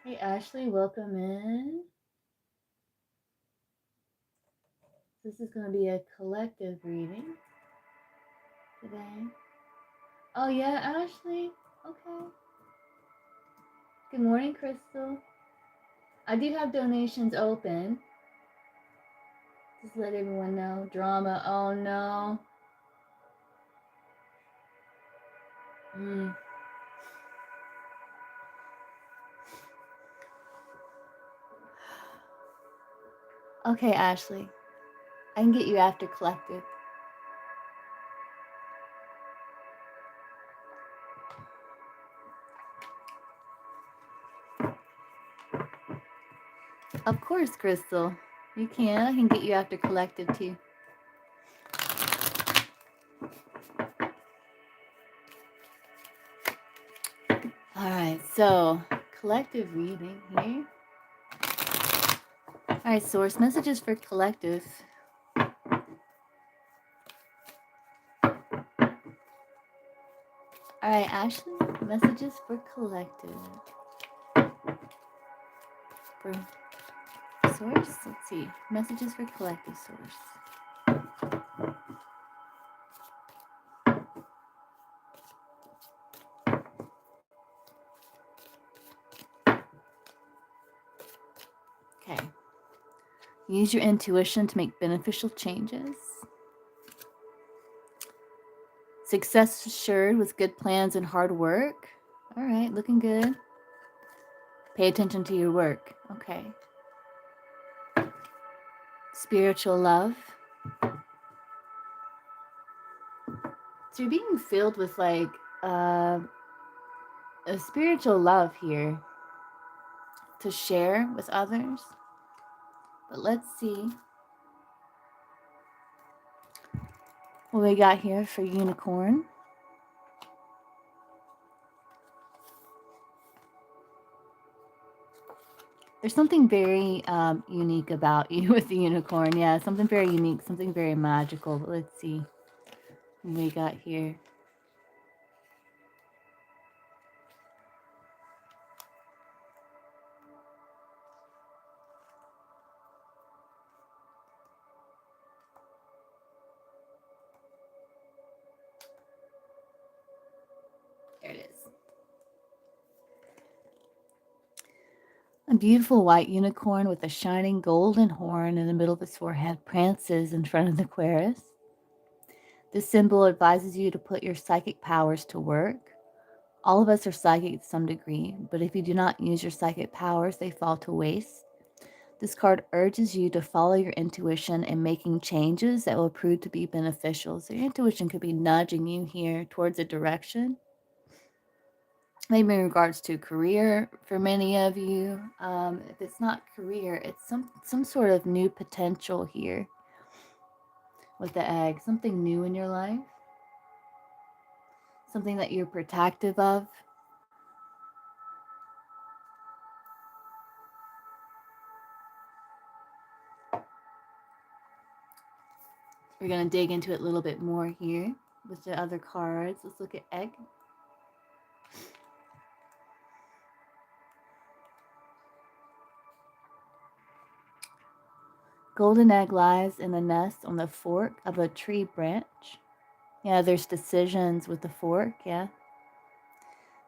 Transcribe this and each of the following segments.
Hey Ashley, welcome in. This is going to be a collective reading today. Oh yeah, Ashley? Okay. Good morning, Crystal. I do have donations open. Just let everyone know. Drama, oh no. Mm. Okay, Ashley. I can get you after collective. Of course, Crystal. You can. I can get you after collective too. Alright, so collective reading here. Alright, source messages for collective. Alright, Ashley, messages for collective. For source, let's see. Messages for collective source. Okay. Use your intuition to make beneficial changes. Success assured with good plans and hard work. All right, looking good. Pay attention to your work. Okay. Spiritual love. So you're being filled with like a spiritual love here to share with others. But let's see what we got here for unicorn. There's something very unique about you with the unicorn. Yeah, something very unique, something very magical. But let's see what we got here. There it is. A beautiful white unicorn with a shining golden horn in the middle of its forehead prances in front of the Aquarius. This symbol advises you to put your psychic powers to work. All of us are psychic to some degree, but if you do not use your psychic powers, they fall to waste. This card urges you to follow your intuition in making changes that will prove to be beneficial. So your intuition could be nudging you here towards a direction. Maybe in regards to career for many of you. If it's not career, it's some sort of new potential here with the egg. Something new in your life. Something that you're protective of. We're going to dig into it a little bit more here with the other cards. Let's look at egg. Golden egg lies in a nest on the fork of a tree branch. Yeah, there's decisions with the fork, yeah.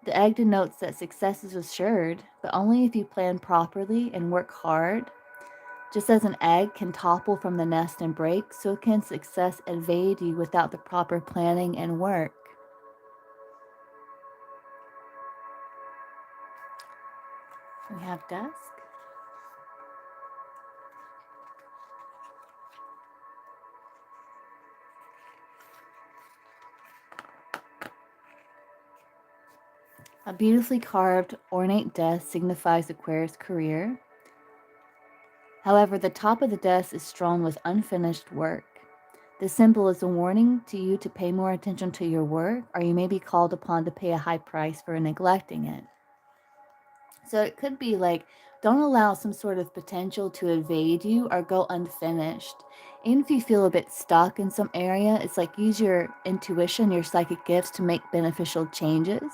The egg denotes that success is assured, but only if you plan properly and work hard. Just as an egg can topple from the nest and break, so can success evade you without the proper planning and work. We have dusk. A beautifully carved, ornate desk signifies Aquarius' career. However, the top of the desk is strewn with unfinished work. This symbol is a warning to you to pay more attention to your work, or you may be called upon to pay a high price for neglecting it. So it could be like, don't allow some sort of potential to evade you or go unfinished. Even if you feel a bit stuck in some area, it's like use your intuition, your psychic gifts to make beneficial changes.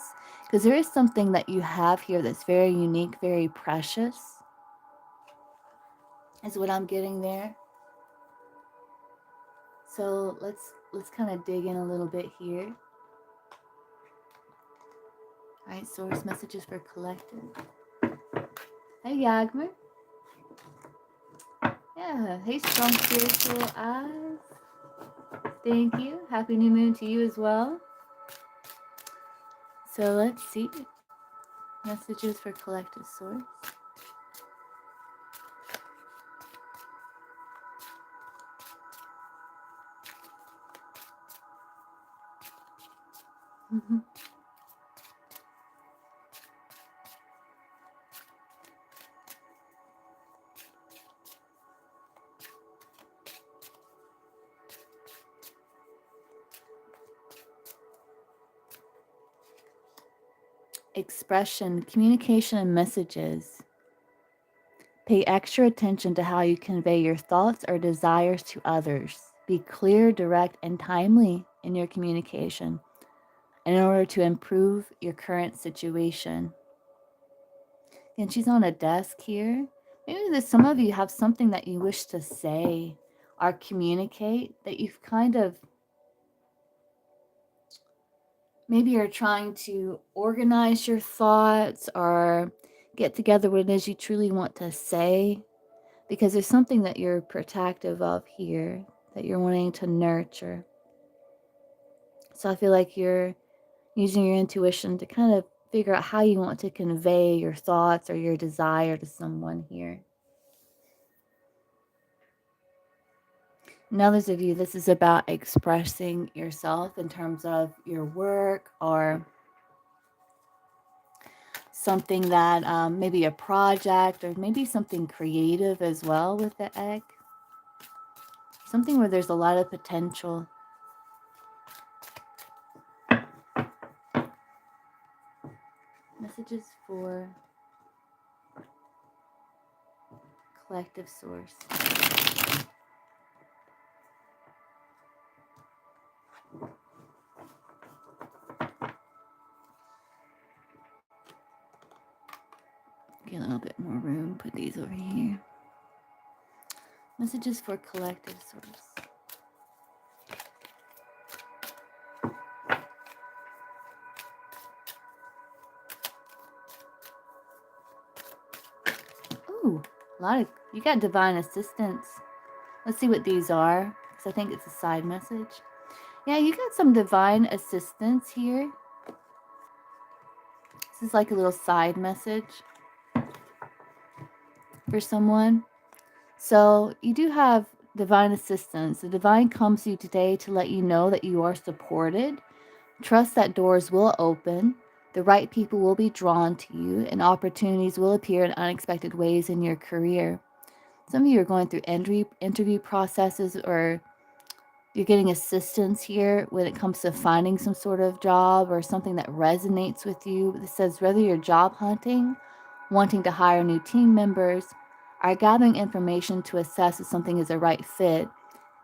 Because there is something that you have here that's very unique, very precious, is what I'm getting there. So let's kind of dig in a little bit here. All right, source messages for collective. Hey, Yagmer. Yeah, hey, strong spiritual eyes. Thank you. Happy new moon to you as well. So let's see. Messages for collective source. Expression, communication, and messages. Pay extra attention to how you convey your thoughts or desires to others. Be clear, direct, and timely in your communication in order to improve your current situation. And she's on a desk here. Maybe there's some of you have something that you wish to say or communicate that you've kind of, maybe you're trying to organize your thoughts or get together what it is you truly want to say, because there's something that you're protective of here that you're wanting to nurture. So I feel like you're using your intuition to kind of figure out how you want to convey your thoughts or your desire to someone here. And others of you, this is about expressing yourself in terms of your work or something that maybe a project or maybe something creative as well with the egg. Something where there's a lot of potential. Messages for collective source. Get a little bit more room. Put these over here. Messages for collective source. Ooh, a lot of, you got divine assistance. Let's see what these are, because I think it's a side message. Yeah, you got some divine assistance here. This is like a little side message for someone. So you do have divine assistance. The divine comes to you today to let you know that you are supported. Trust that doors will open. The right people will be drawn to you, and opportunities will appear in unexpected ways in your career. Some of you are going through interview processes, or you're getting assistance here when it comes to finding some sort of job or something that resonates with you. It says whether you're job hunting, wanting to hire new team members, or gathering information to assess if something is a right fit,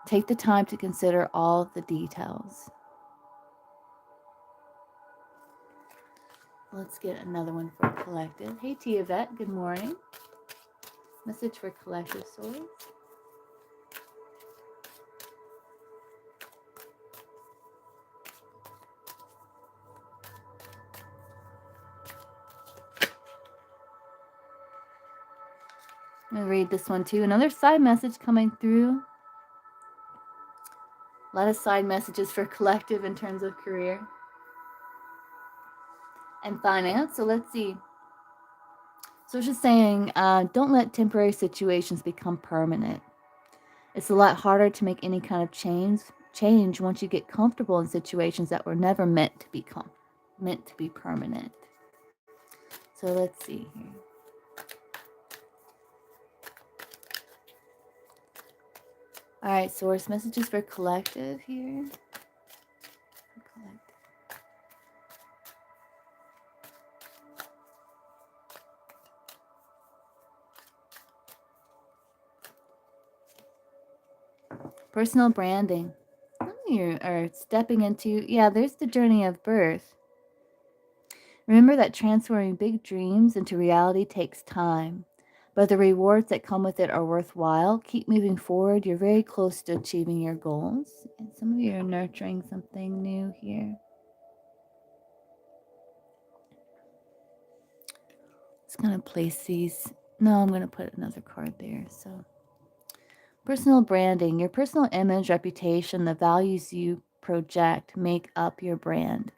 take the time to consider all the details. Let's get another one for collective. Hey, Tiavet, good morning. Message for collective source. I'm going to read this one too. Another side message coming through. A lot of side messages for collective in terms of career and finance. So let's see. So it's just saying, don't let temporary situations become permanent. It's a lot harder to make any kind of change once you get comfortable in situations that were never meant to be permanent. So let's see here. All right, source messages for collective here. Personal branding. You are stepping into, yeah, there's the journey of birth. Remember that transferring big dreams into reality takes time, but the rewards that come with it are worthwhile. Keep moving forward. You're very close to achieving your goals. And some of you are nurturing something new here. Just going to place these. No, I'm going to put another card there. So, personal branding. Your personal image, reputation, the values you project make up your brand.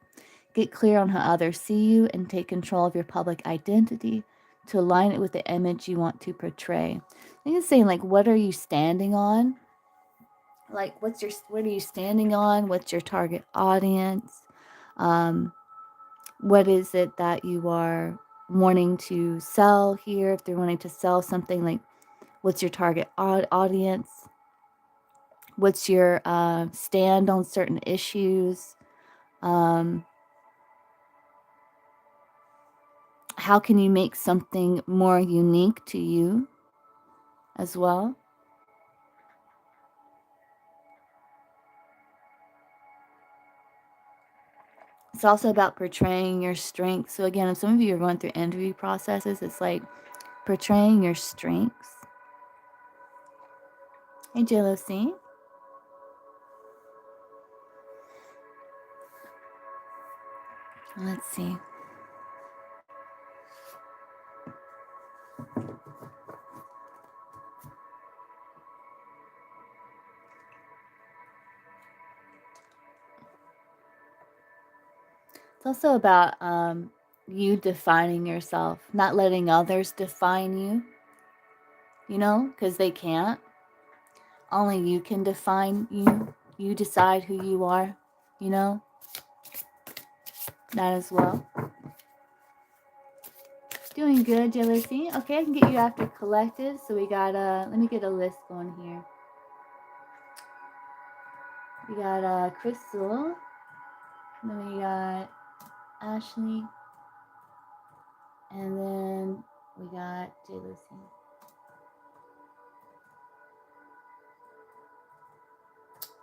Get clear on how others see you and take control of your public identity to align it with the image you want to portray. I think it's saying, like, what are you standing on? Like, what are you standing on? What's your target audience? What is it that you are wanting to sell here? If they're wanting to sell something, like, what's your target audience? What's your stand on certain issues? How can you make something more unique to you as well? It's also about portraying your strengths. So again, if some of you are going through interview processes, it's like portraying your strengths. Hey, JLC. Let's see. It's also about you defining yourself, not letting others define you, you know, because they can't. Only you can define you. You decide who you are, you know, that as well. Doing good, JLC. Okay, I can get you after collective. So we got, let me get a list going here. We got Crystal. And then we got Ashley. And then we got J. Lucy.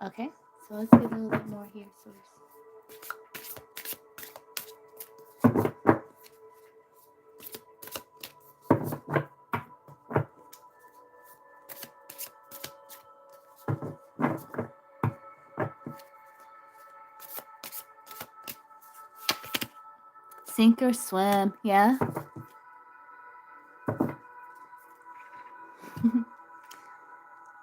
Okay, so let's get a little bit more here, Source. Sink or swim, yeah?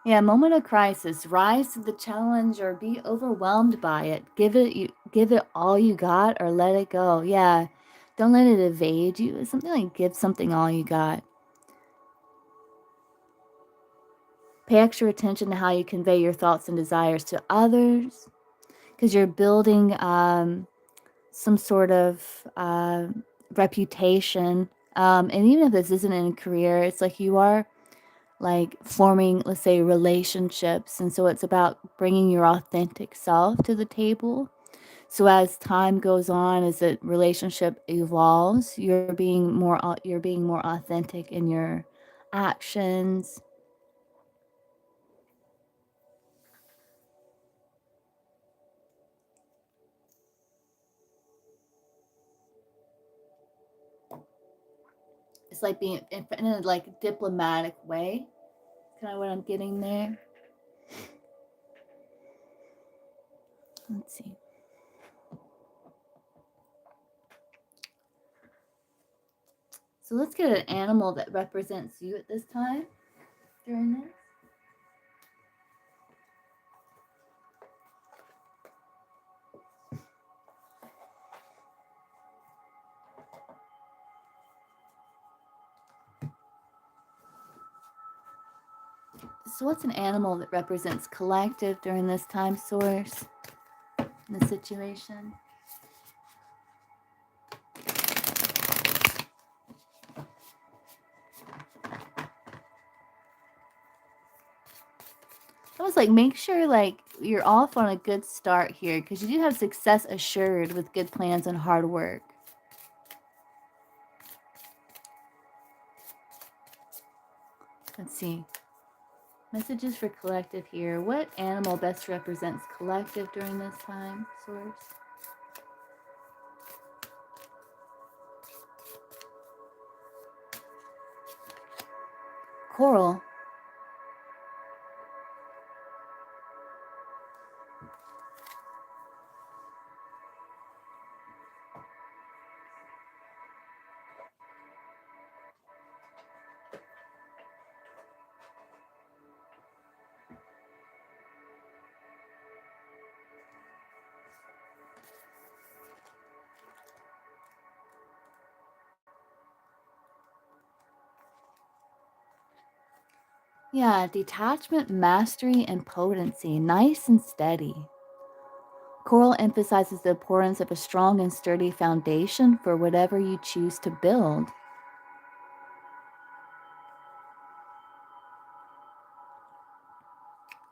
Yeah, moment of crisis. Rise to the challenge or be overwhelmed by it. Give it all you got or let it go. Yeah. Don't let it evade you. It's something like give something all you got. Pay extra attention to how you convey your thoughts and desires to others, because you're building some sort of reputation. And even if this isn't in a career, it's like you are like forming, let's say, relationships. And so it's about bringing your authentic self to the table. So as time goes on, as the relationship evolves, you're being more authentic in your actions. It's like being in a like diplomatic way. Kind of what I'm getting there. Let's see. So let's get an animal that represents you at this time during this. So what's an animal that represents collective during this time, Source, in the situation? I was like, make sure like you're off on a good start here, because you do have success assured with good plans and hard work. Let's see. Messages for collective here. What animal best represents collective during this time, Source? Coral. Yeah, detachment, mastery, and potency, nice and steady. Coral emphasizes the importance of a strong and sturdy foundation for whatever you choose to build.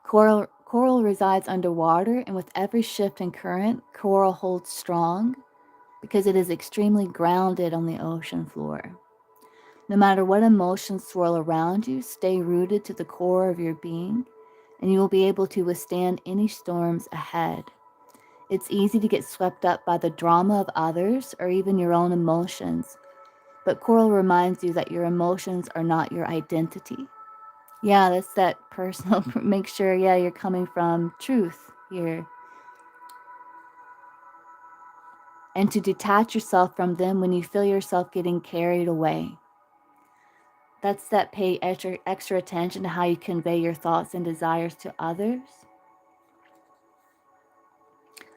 Coral resides underwater, and with every shift in current, coral holds strong because it is extremely grounded on the ocean floor. No matter what emotions swirl around you, stay rooted to the core of your being, and you will be able to withstand any storms ahead. It's easy to get swept up by the drama of others or even your own emotions, but coral reminds you that your emotions are not your identity. Yeah, that's that personal. Make sure, yeah, you're coming from truth here. And to detach yourself from them when you feel yourself getting carried away. That's that pay extra attention to how you convey your thoughts and desires to others.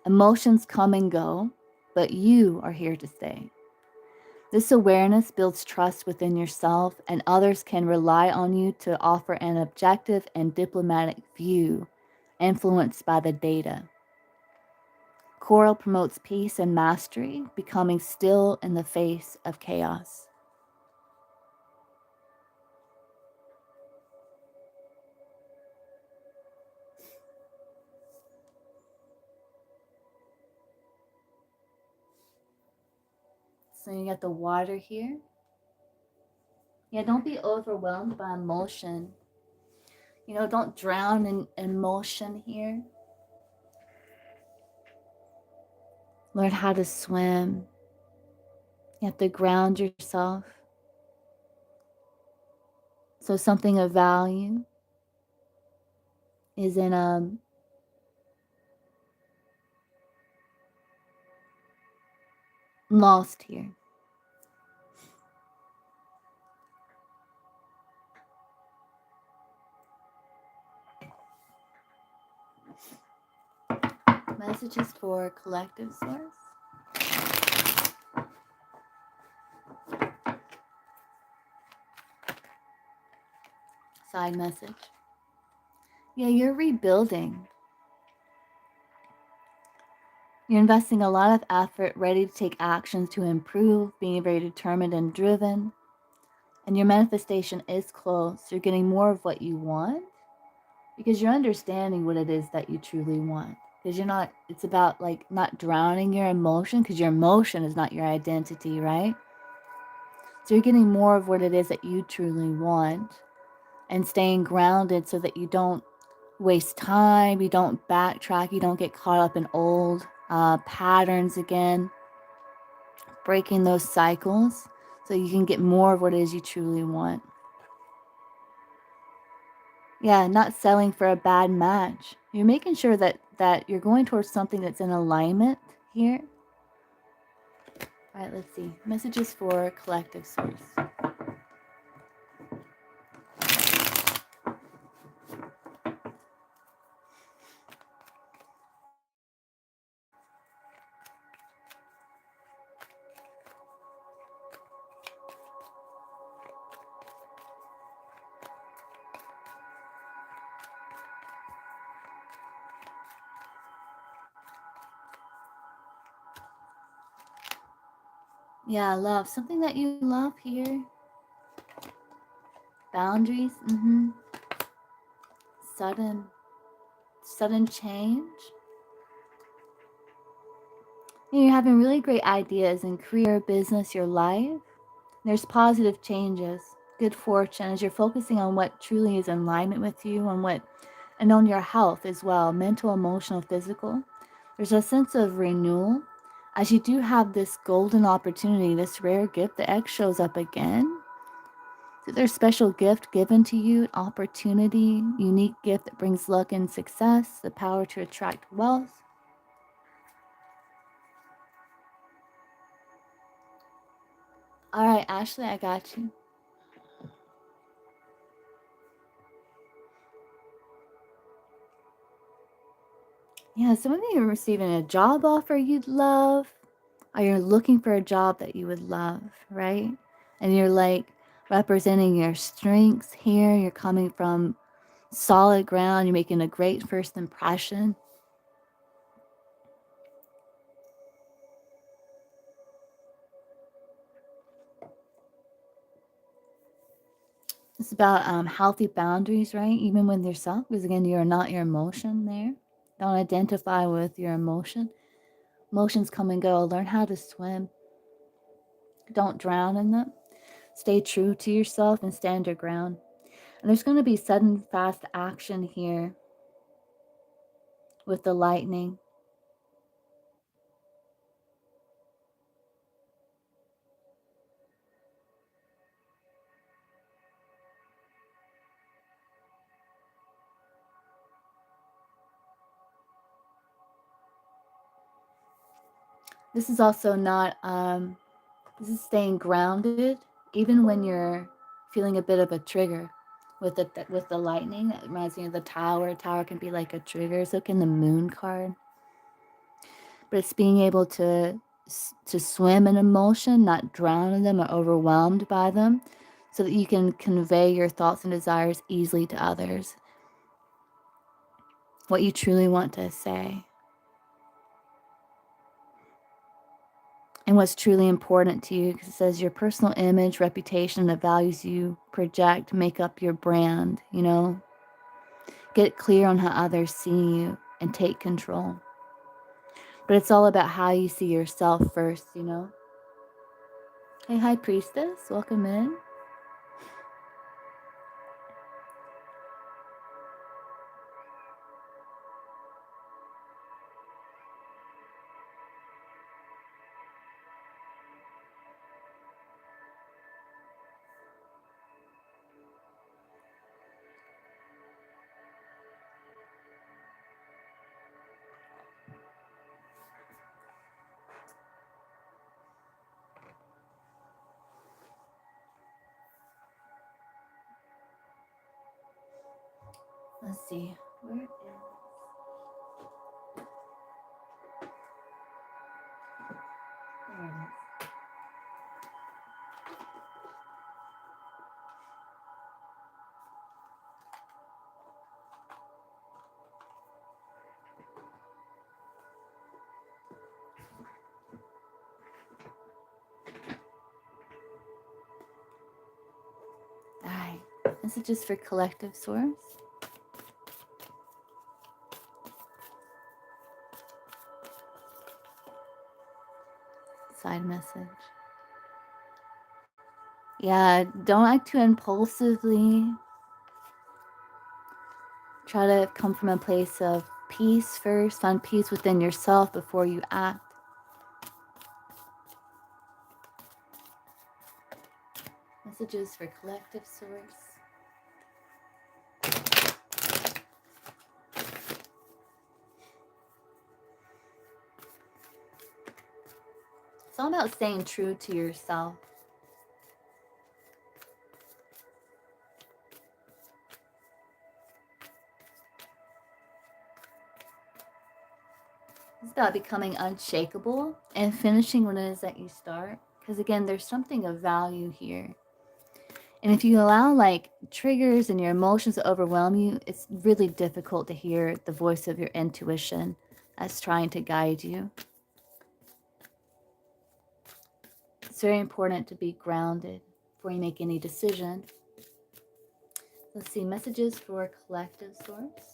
Emotions come and go, but you are here to stay. This awareness builds trust within yourself, and others can rely on you to offer an objective and diplomatic view influenced by the data. Coral promotes peace and mastery, becoming still in the face of chaos. So you got the water here. Yeah, don't be overwhelmed by emotion. Don't drown in emotion here. Learn how to swim. You have to ground yourself. So something of value isn't lost here. Messages for collective source. Side message. Yeah, you're rebuilding. You're investing a lot of effort, ready to take actions to improve, being very determined and driven. And your manifestation is close. You're getting more of what you want because you're understanding what it is that you truly want. Because it's about like not drowning your emotion, because your emotion is not your identity, right? So you're getting more of what it is that you truly want and staying grounded so that you don't waste time, you don't backtrack, you don't get caught up in old patterns again, breaking those cycles so you can get more of what it is you truly want. Yeah, not selling for a bad match. You're making sure that you're going towards something that's in alignment here. All right, let's see. Messages for collective source. Yeah, love. Something that you love here. Boundaries. Sudden change. You're having really great ideas in career, business, your life. There's positive changes, good fortune as you're focusing on what truly is in alignment with you, and on your health as well, mental, emotional, physical. There's a sense of renewal as you do have this golden opportunity, this rare gift. The X shows up again. Is there a special gift given to you, an opportunity, unique gift that brings luck and success, the power to attract wealth? All right, Ashley, I got you. Yeah, some of you are receiving a job offer you'd love, or you're looking for a job that you would love, right? And you're like representing your strengths here. You're coming from solid ground. You're making a great first impression. It's about healthy boundaries, right? Even with yourself, because again, you're not your emotion there. Don't identify with your emotion. Emotions come and go. Learn how to swim. Don't drown in them. Stay true to yourself and stand your ground. And there's going to be sudden, fast action here with the lightning. This is also not, this is staying grounded, even when you're feeling a bit of a trigger with the lightning. That reminds me of the tower. Tower can be like a trigger. So can the moon card. But it's being able to swim in emotion, not drown in them or overwhelmed by them, so that you can convey your thoughts and desires easily to others. What you truly want to say. And what's truly important to you, because it says your personal image, reputation, the values you project make up your brand, you know. Get clear on how others see you and take control. But it's all about how you see yourself first, you know. Hey, High Priestess, welcome in. Let's see. Where is... There it is. All right. This is just for collective source. Side message. Yeah, don't act too impulsively. Try to come from a place of peace first. Find peace within yourself before you act. Messages for collective source. It's all about staying true to yourself. It's about becoming unshakable and finishing what it is that you start. Because again, there's something of value here. And if you allow like triggers and your emotions to overwhelm you, it's really difficult to hear the voice of your intuition that's trying to guide you. It's very important to be grounded before you make any decision. Let's see, messages for collective source.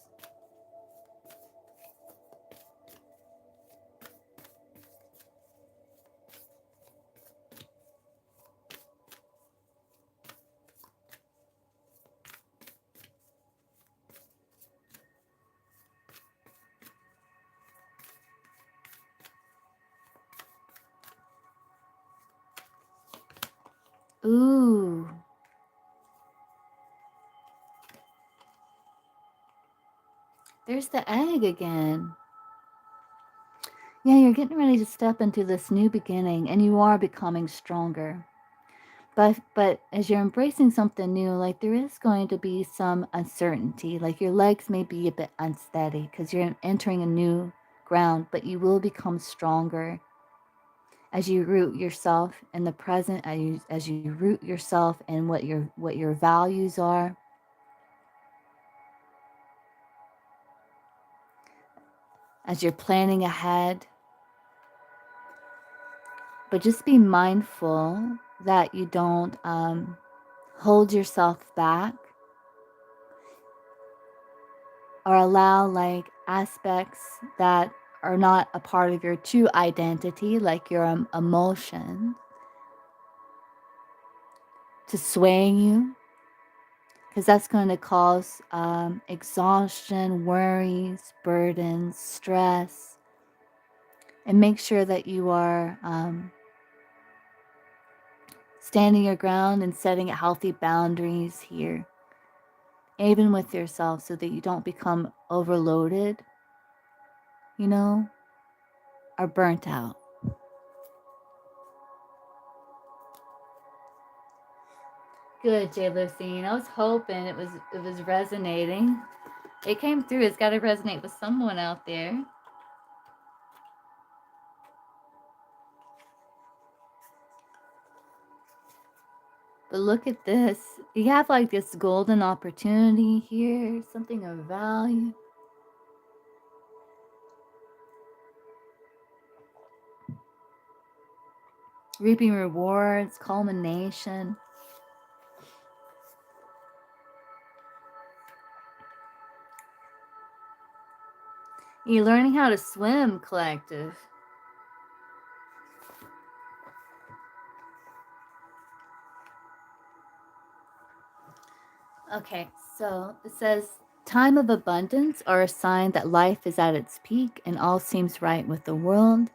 Ooh. There's the egg again. Yeah, you're getting ready to step into this new beginning and you are becoming stronger. But as you're embracing something new, like there is going to be some uncertainty. Like your legs may be a bit unsteady because you're entering a new ground, but you will become stronger as you root yourself in the present, as you root yourself in what your values are. As you're planning ahead, but just be mindful that you don't hold yourself back or allow like aspects that are not a part of your true identity, like your emotion, to sway you, because that's going to cause exhaustion, worries, burdens, stress. And make sure that you are standing your ground and setting healthy boundaries here, even with yourself, so that you don't become overloaded, or burnt out. Good, J. Lucine. I was hoping it was resonating. It came through. It's got to resonate with someone out there. But look at this. You have like this golden opportunity here, something of value. Reaping rewards, culmination. You're learning how to swim, collective. Okay, so it says, time of abundance are a sign that life is at its peak and all seems right with the world.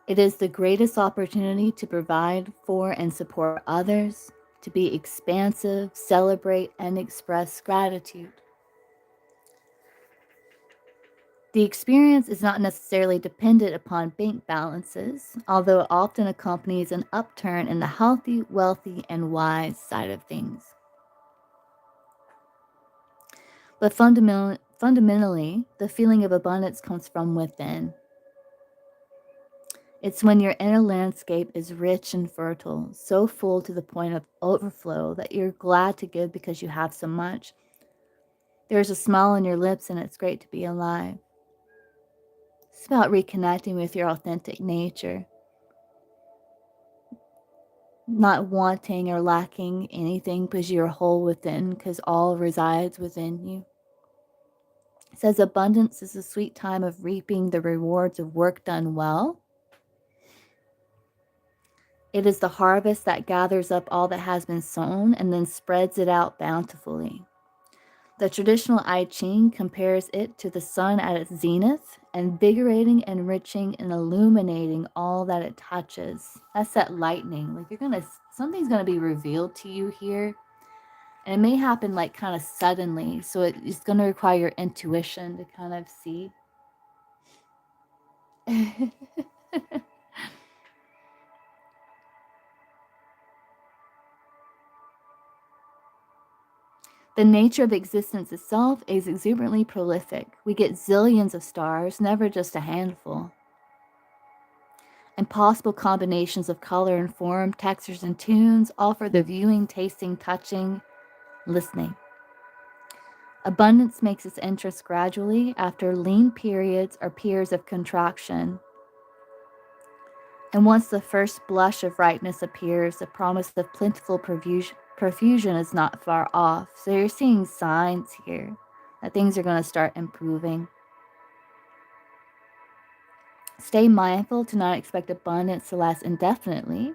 It is the greatest opportunity to provide for and support others, to be expansive, celebrate, and express gratitude. The experience is not necessarily dependent upon bank balances, although it often accompanies an upturn in the healthy, wealthy, and wise side of things. But fundamentally, the feeling of abundance comes from within. It's when your inner landscape is rich and fertile, so full to the point of overflow that you're glad to give because you have so much. There's a smile on your lips and it's great to be alive. It's about reconnecting with your authentic nature, not wanting or lacking anything because you're whole within, because all resides within you. It says abundance is a sweet time of reaping the rewards of work done well. It is the harvest that gathers up all that has been sown and then spreads it out bountifully. The traditional I Ching compares it to the sun at its zenith, invigorating, enriching, and illuminating all that it touches. That's that lightning. Like something's gonna be revealed to you here. And it may happen like kind of suddenly. So it's gonna require your intuition to kind of see. The nature of existence itself is exuberantly prolific. We get zillions of stars, never just a handful. Impossible combinations of color and form, textures and tunes, all for the viewing, tasting, touching, listening. Abundance makes its entrance gradually after lean periods or periods of contraction. And once the first blush of ripeness appears, the promise of plentiful profusion is not far off. So you're seeing signs here that things are going to start improving. Stay mindful to not expect abundance to last indefinitely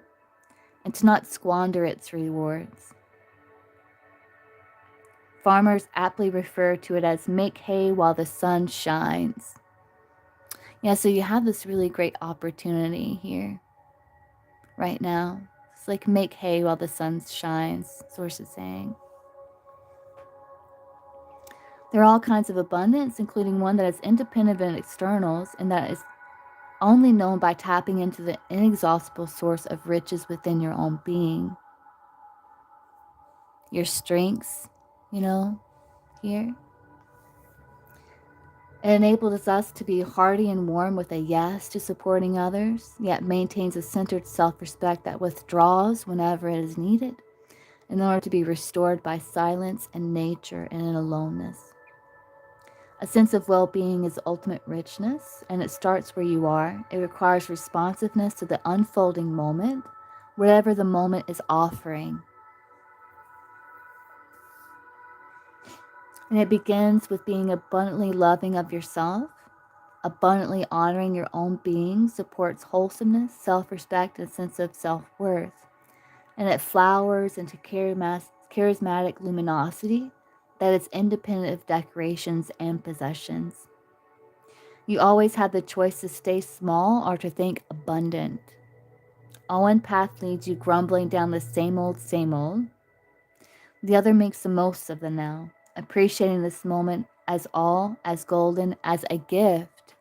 and to not squander its rewards. Farmers aptly refer to it as make hay while the sun shines. Yeah, so you have this really great opportunity here right now. It's like make hay while the sun shines, Source is saying. There are all kinds of abundance, including one that is independent of externals and that is only known by tapping into the inexhaustible source of riches within your own being. Your strengths, here. It enables us to be hearty and warm with a yes to supporting others, yet maintains a centered self-respect that withdraws whenever it is needed in order to be restored by silence and nature and in aloneness. A sense of well-being is ultimate richness, and it starts where you are. It requires responsiveness to the unfolding moment, whatever the moment is offering. And it begins with being abundantly loving of yourself. Abundantly honoring your own being supports wholesomeness, self-respect, and a sense of self-worth. And it flowers into charismatic luminosity that is independent of decorations and possessions. You always have the choice to stay small or to think abundant. One path leads you grumbling down the same old, same old. The other makes the most of the now, appreciating this moment as all, as golden, as a gift.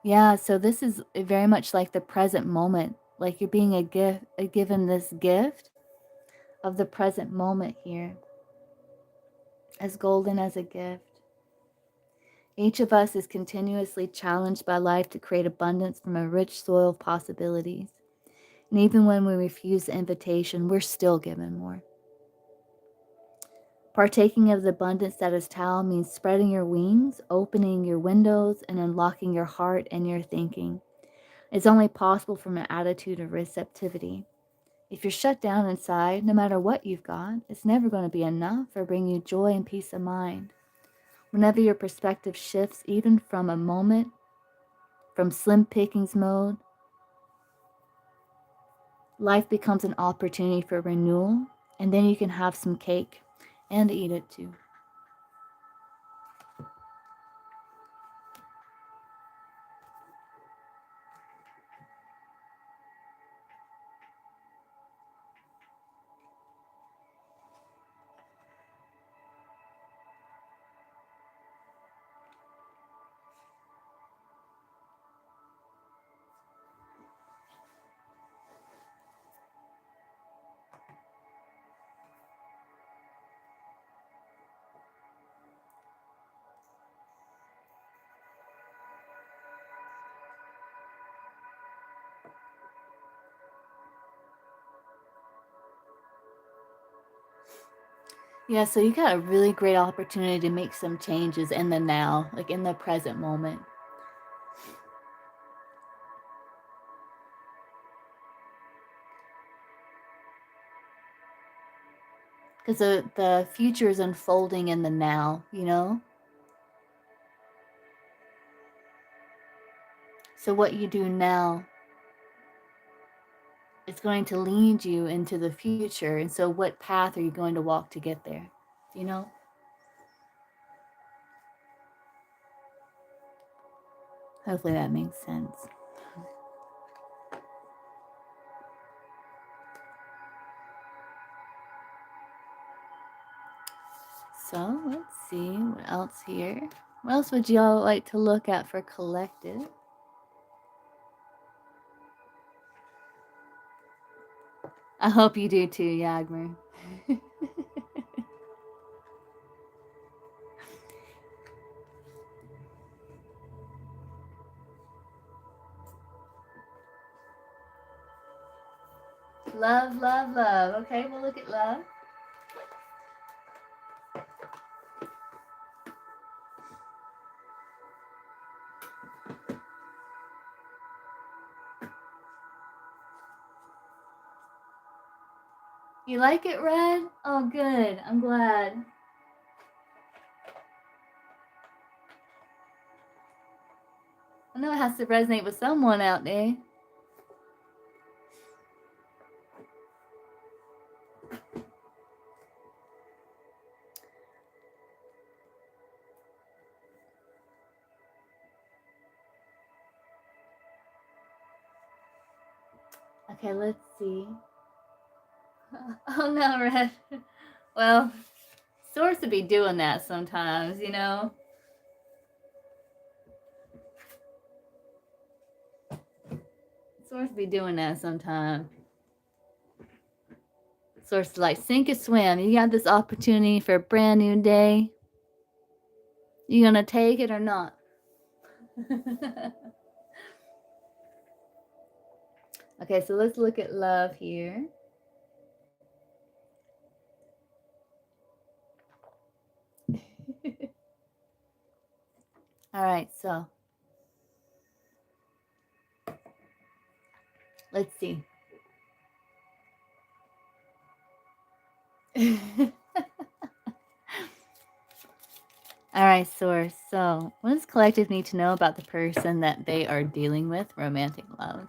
Yeah, so this is very much like the present moment, like you're being given this gift of the present moment here, as golden as a gift. Each of us is continuously challenged by life to create abundance from a rich soil of possibilities. And even when we refuse the invitation, we're still given more. Partaking of the abundance that is Tao means spreading your wings, opening your windows, and unlocking your heart and your thinking. It's only possible from an attitude of receptivity. If you're shut down inside, no matter what you've got, it's never going to be enough or bring you joy and peace of mind. Whenever your perspective shifts, even from a moment, from slim pickings mode, life becomes an opportunity for renewal, and then you can have some cake and eat it too. Yeah, so you got a really great opportunity to make some changes in the now, like in the present moment. Because the future is unfolding in the now. So what you do now is going to lead you into the future. And so what path are you going to walk to get there? You know? Hopefully that makes sense. So let's see what else here. What else would y'all like to look at for collective? I hope you do too, Yagmer. Love, love, love. Okay, we'll look at love. You like it, Red? Oh, good. I'm glad. I know it has to resonate with someone out there. Okay, let's see. Oh no, Red. Well, Source would be doing that sometimes, you know? Source would be doing that sometimes. Source like sink or swim. You got this opportunity for a brand new day. You gonna take it or not? Okay, so let's look at love here. All right, so let's see. All right, Source. So, what does collective need to know about the person that they are dealing with? Romantic love.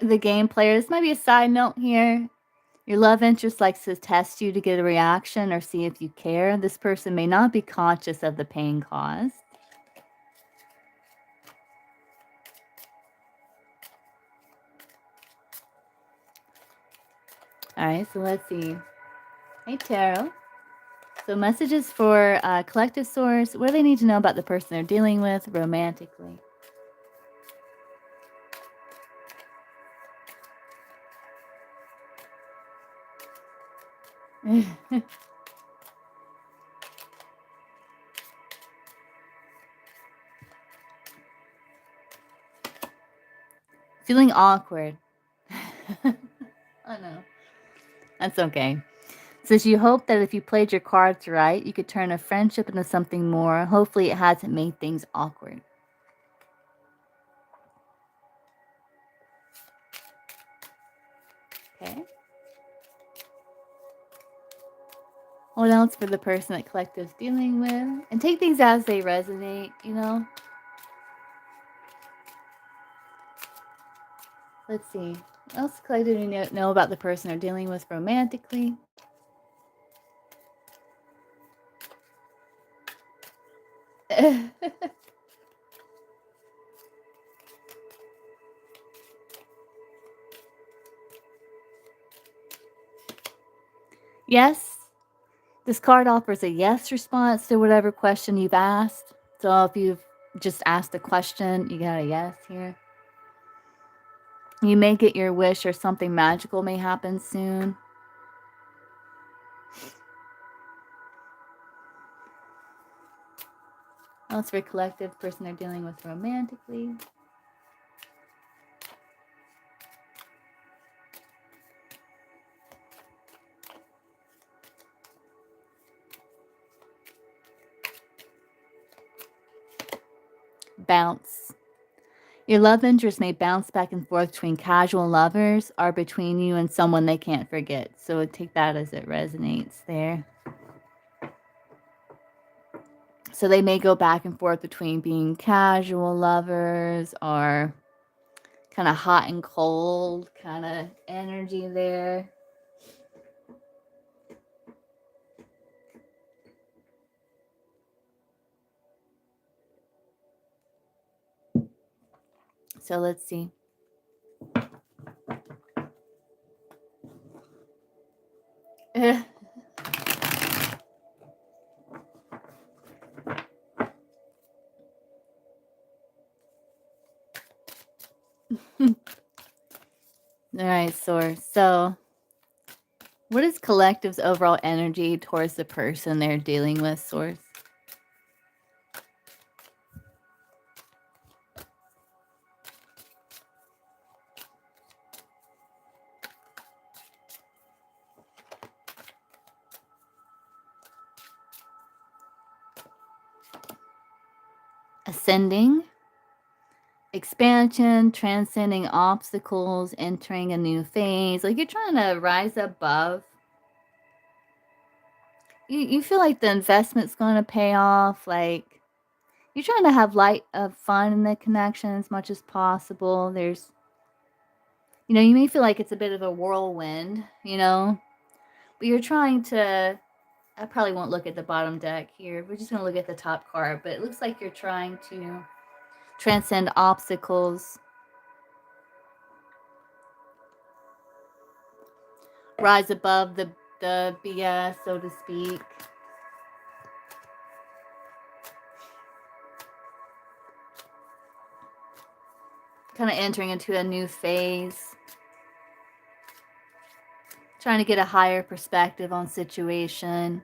The game player. This might be a side note here. Your love interest likes to test you to get a reaction or see if you care. This person may not be conscious of the pain caused. All right, so let's see. Hey, Tarot. So messages for collective Source. What do they need to know about the person they're dealing with romantically? Feeling awkward. Oh no. That's okay. Says you hope that if you played your cards right, you could turn a friendship into something more. Hopefully it hasn't made things awkward. Okay. What else for the person that collective's dealing with? And take things as they resonate, you know? Let's see. What else collective do you know about the person they're dealing with romantically? Yes. This card offers a yes response to whatever question you've asked. So if you've just asked a question, you got a yes here. You may get your wish or something magical may happen soon. Else for collective person they're dealing with romantically. Bounce. Your love interest may bounce back and forth between casual lovers or between you and someone they can't forget. So take that as it resonates there. So they may go back and forth between being casual lovers or kind of hot and cold kind of energy there. So let's see. All right, Source. So, what is collective's overall energy towards the person they're dealing with, Source? Ascending, expansion, transcending obstacles, entering a new phase. Like you're trying to rise above. You feel like the investment's going to pay off. Like you're trying to have light of fun in the connection as much as possible. There's, you may feel like it's a bit of a whirlwind, but you're trying to I probably won't look at the bottom deck here. We're just going to look at the top card. But it looks like you're trying to transcend obstacles, rise above the BS, so to speak. Kind of entering into a new phase. Trying to get a higher perspective on situation.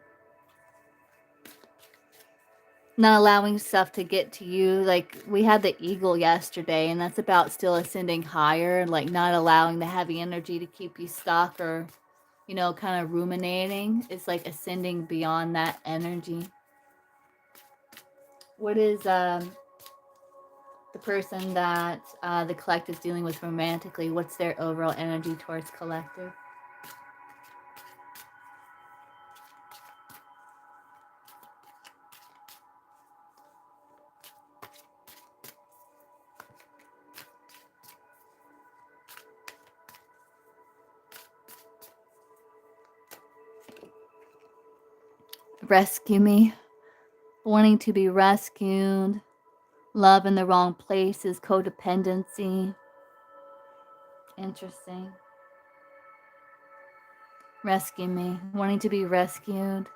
Not allowing stuff to get to you. Like we had the eagle yesterday, and that's about still ascending higher, like not allowing the heavy energy to keep you stuck or, you know, kind of ruminating. It's like ascending beyond that energy. What is the person that the collective is dealing with romantically? What's their overall energy towards collective? Rescue me. Wanting to be rescued. Love in the wrong places. Codependency. Interesting. Rescue me. Wanting to be rescued.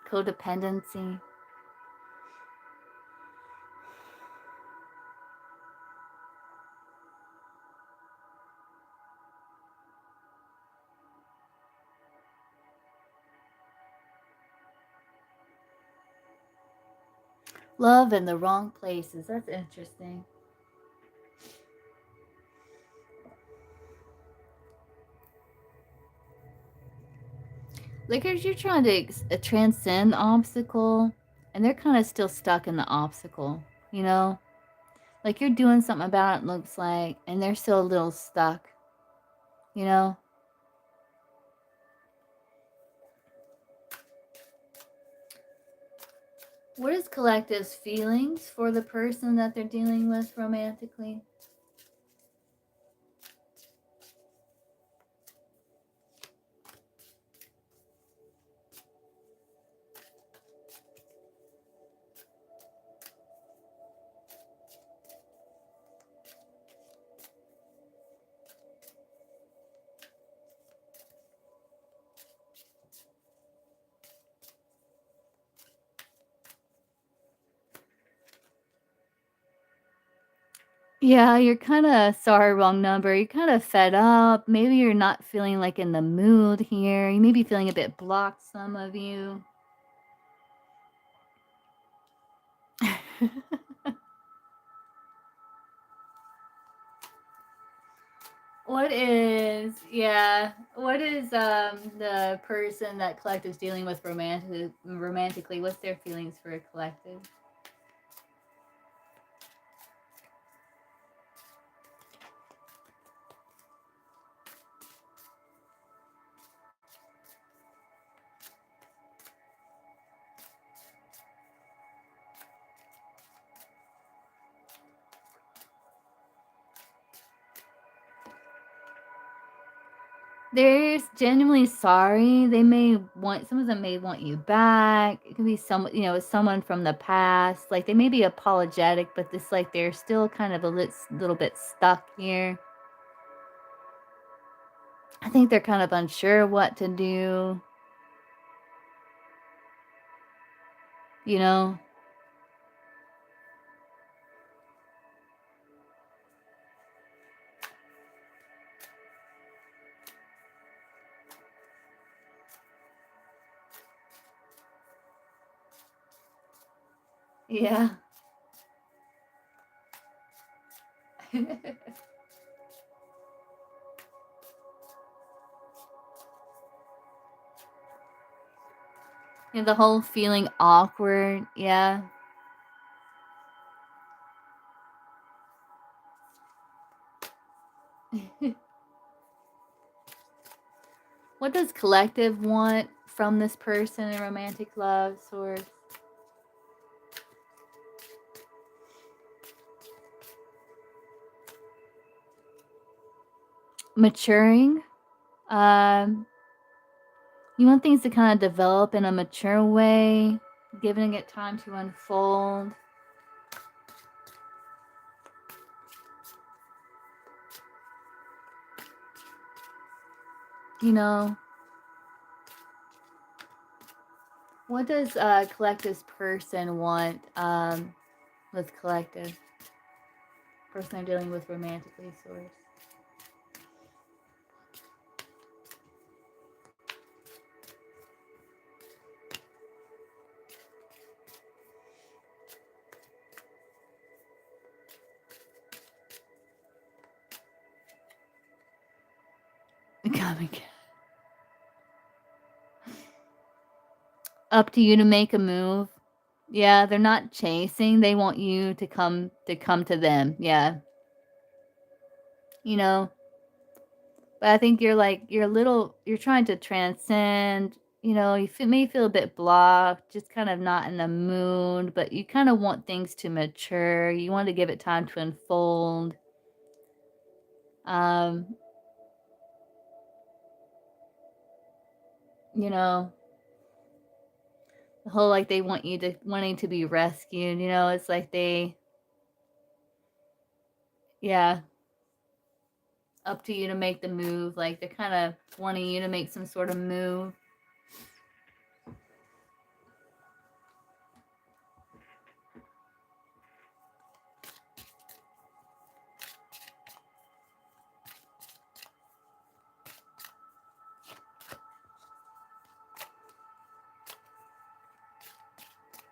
Codependency. Love in the wrong places. That's interesting. Like if you're trying to transcend obstacle, and they're kind of still stuck in the obstacle, you know? Like you're doing something about it, looks like, and they're still a little stuck, you know? What is collective's feelings for the person that they're dealing with romantically? Yeah, you're kind of sorry, wrong number. You're kind of fed up. Maybe you're not feeling like in the mood here. You may be feeling a bit blocked, some of you. What is the person that collective's dealing with romantically? What's their feelings for a collective? They're genuinely sorry. They may want some of them may want you back. It could be someone from the past. Like they may be apologetic, but it's like they're still kind of a little bit stuck here. I think they're kind of unsure what to do. You know? Yeah. Yeah, the whole feeling awkward. Yeah. What does collective want from this person in romantic love source? Maturing. Um, You want things to kind of develop in a mature way, giving it time to unfold. You know, what does collective's person want with collective? Person they're dealing with romantically, source. Coming. Up to you to make a move. Yeah, they're not chasing. They want you to come to them. Yeah. You know, but I think you're like you're trying to transcend, you know, you may feel a bit blocked, just kind of not in the mood, but you kind of want things to mature. You want to give it time to unfold. Um, you know, the whole like they want you to wanting to be rescued, you know, it's like yeah, up to you to make the move. Like they're kind of wanting you to make some sort of move.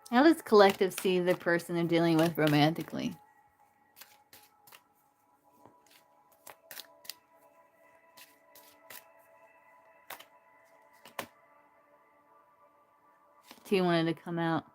How does collective see the person they're dealing with romantically? T wanted to come out.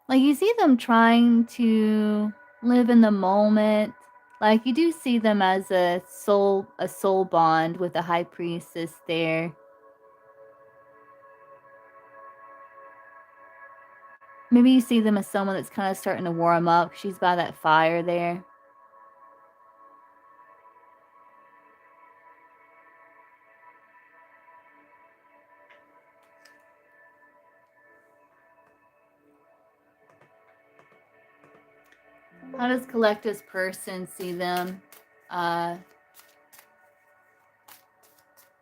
Like you see them trying to live in the moment. Like you do see them as a soul bond with the high priestess there. Maybe you see them as someone that's kind of starting to warm up. She's by that fire there. How does collective's person see them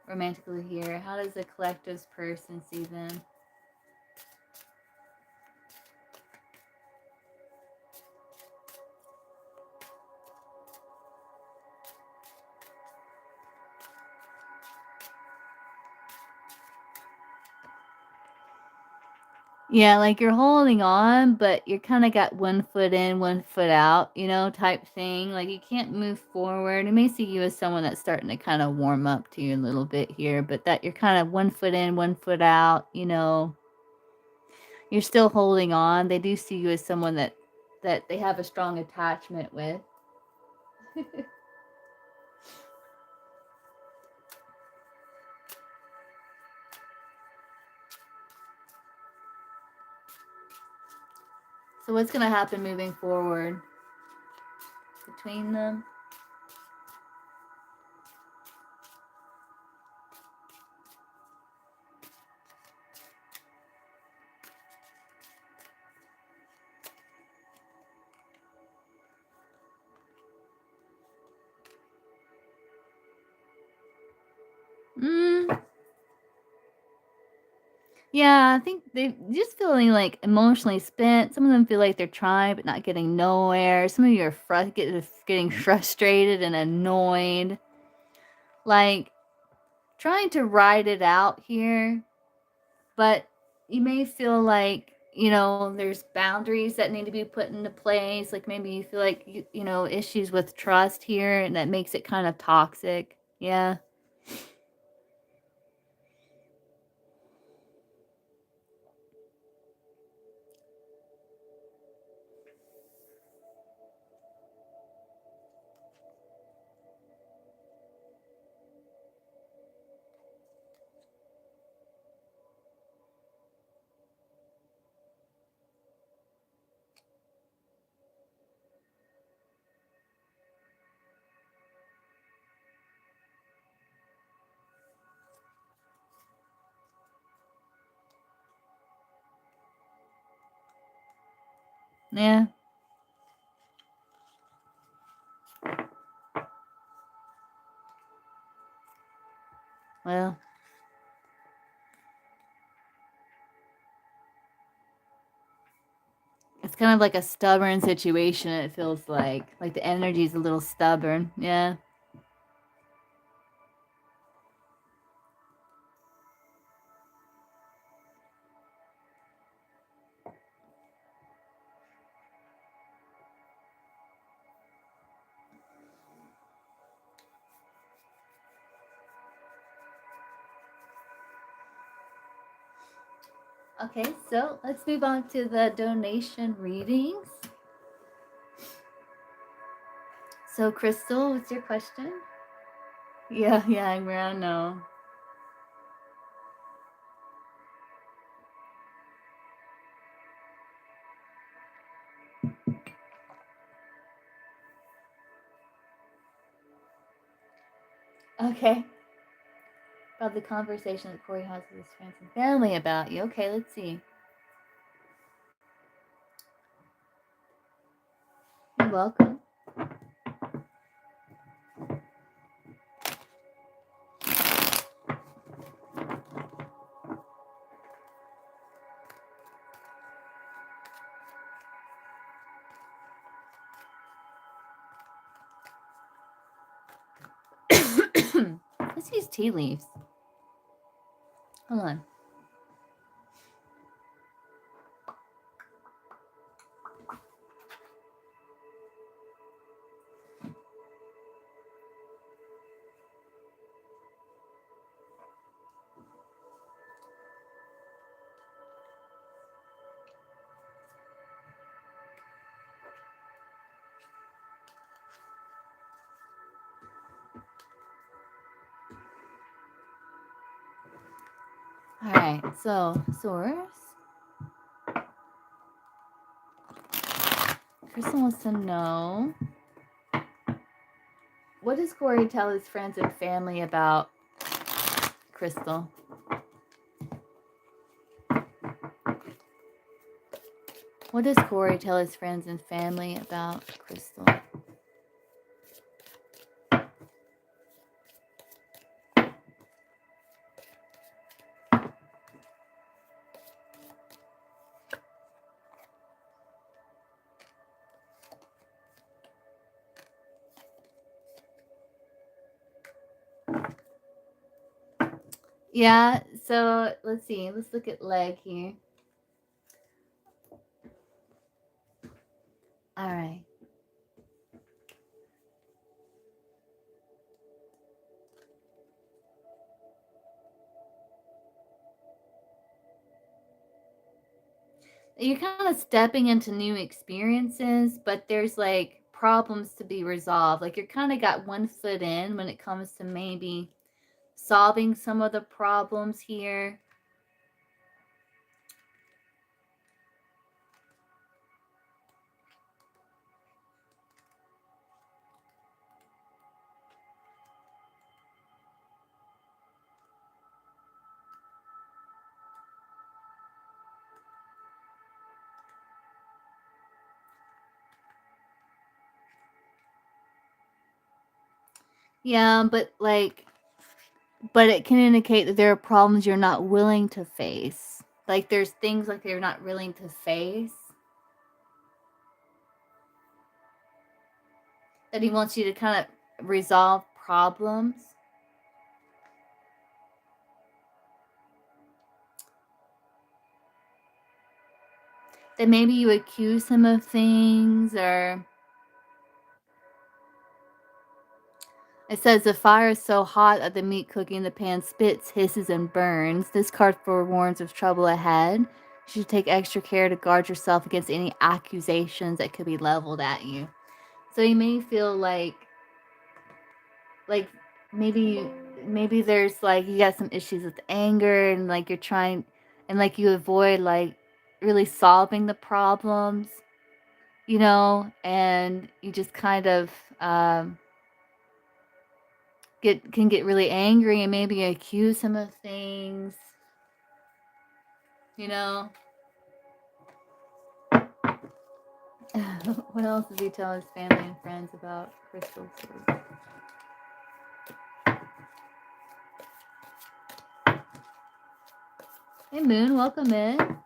romantically here? How does the collective's person see them? Yeah, like you're holding on, but you're kind of got one foot in, one foot out, you know, type thing. Like you can't move forward. It may see you as someone that's starting to kind of warm up to you a little bit here, but that you're kind of one foot in, one foot out, you know, you're still holding on. They do see you as someone that they have a strong attachment with. So what's going to happen moving forward between them? Yeah, I think they just feeling like emotionally spent. Some of them feel like they're trying but not getting nowhere. Some of you are getting frustrated and annoyed. Like trying to ride it out here, but you may feel like, you know, there's boundaries that need to be put into place. Like maybe you feel like, you know, issues with trust here and that makes it kind of toxic. Yeah. Yeah. Well, it's kind of like a stubborn situation, it feels like. Like the energy's a little stubborn. Yeah. Okay, so let's move on to the donation readings. So, Crystal, what's your question? Yeah, I know. Okay. About the conversation that Corey has with his friends and family about you. Okay, let's see. You're welcome. Let's use tea leaves. Hold on. All right, so source. Crystal wants to know, what does Corey tell his friends and family about Crystal? What does Corey tell his friends and family about Crystal? Yeah, so let's see. Let's look at leg here. All right. You're kind of stepping into new experiences, but there's like problems to be resolved. Like you're kind of got one foot in when it comes to maybe solving some of the problems here. Yeah, but it can indicate that there are problems you're not willing to face. Like there's things like you're not willing to face that he wants you to kind of resolve problems. That maybe you accuse him of things, or it says the fire is so hot that the meat cooking in the pan spits, hisses, and burns. This card forewarns of trouble ahead. You should take extra care to guard yourself against any accusations that could be leveled at you. So you may feel like maybe there's like you got some issues with anger, and like you're trying, and like you avoid like really solving the problems, and you just kind of can get really angry and maybe accuse him of things, you know. What else does he tell his family and friends about crystals? Hey Moon, welcome in.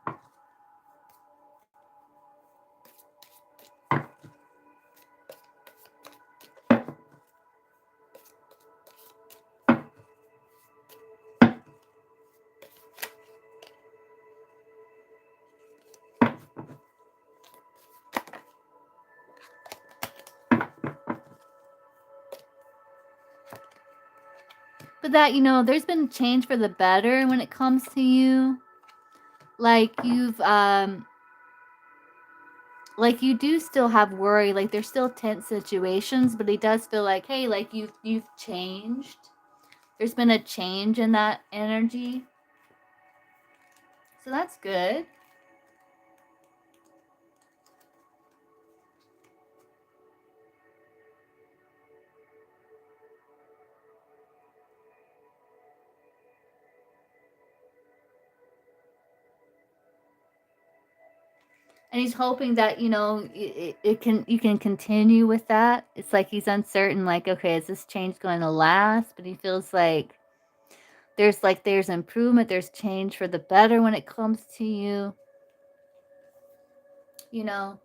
But that, you know, there's been change for the better when it comes to you. Like like you do still have worry, like there's still tense situations, but he does feel like, hey, like you've changed. There's been a change in that energy. So that's good. And he's hoping that, you know, you can continue with that. It's like he's uncertain, like, okay, is this change going to last? But he feels like there's improvement, there's change for the better when it comes to you. You know.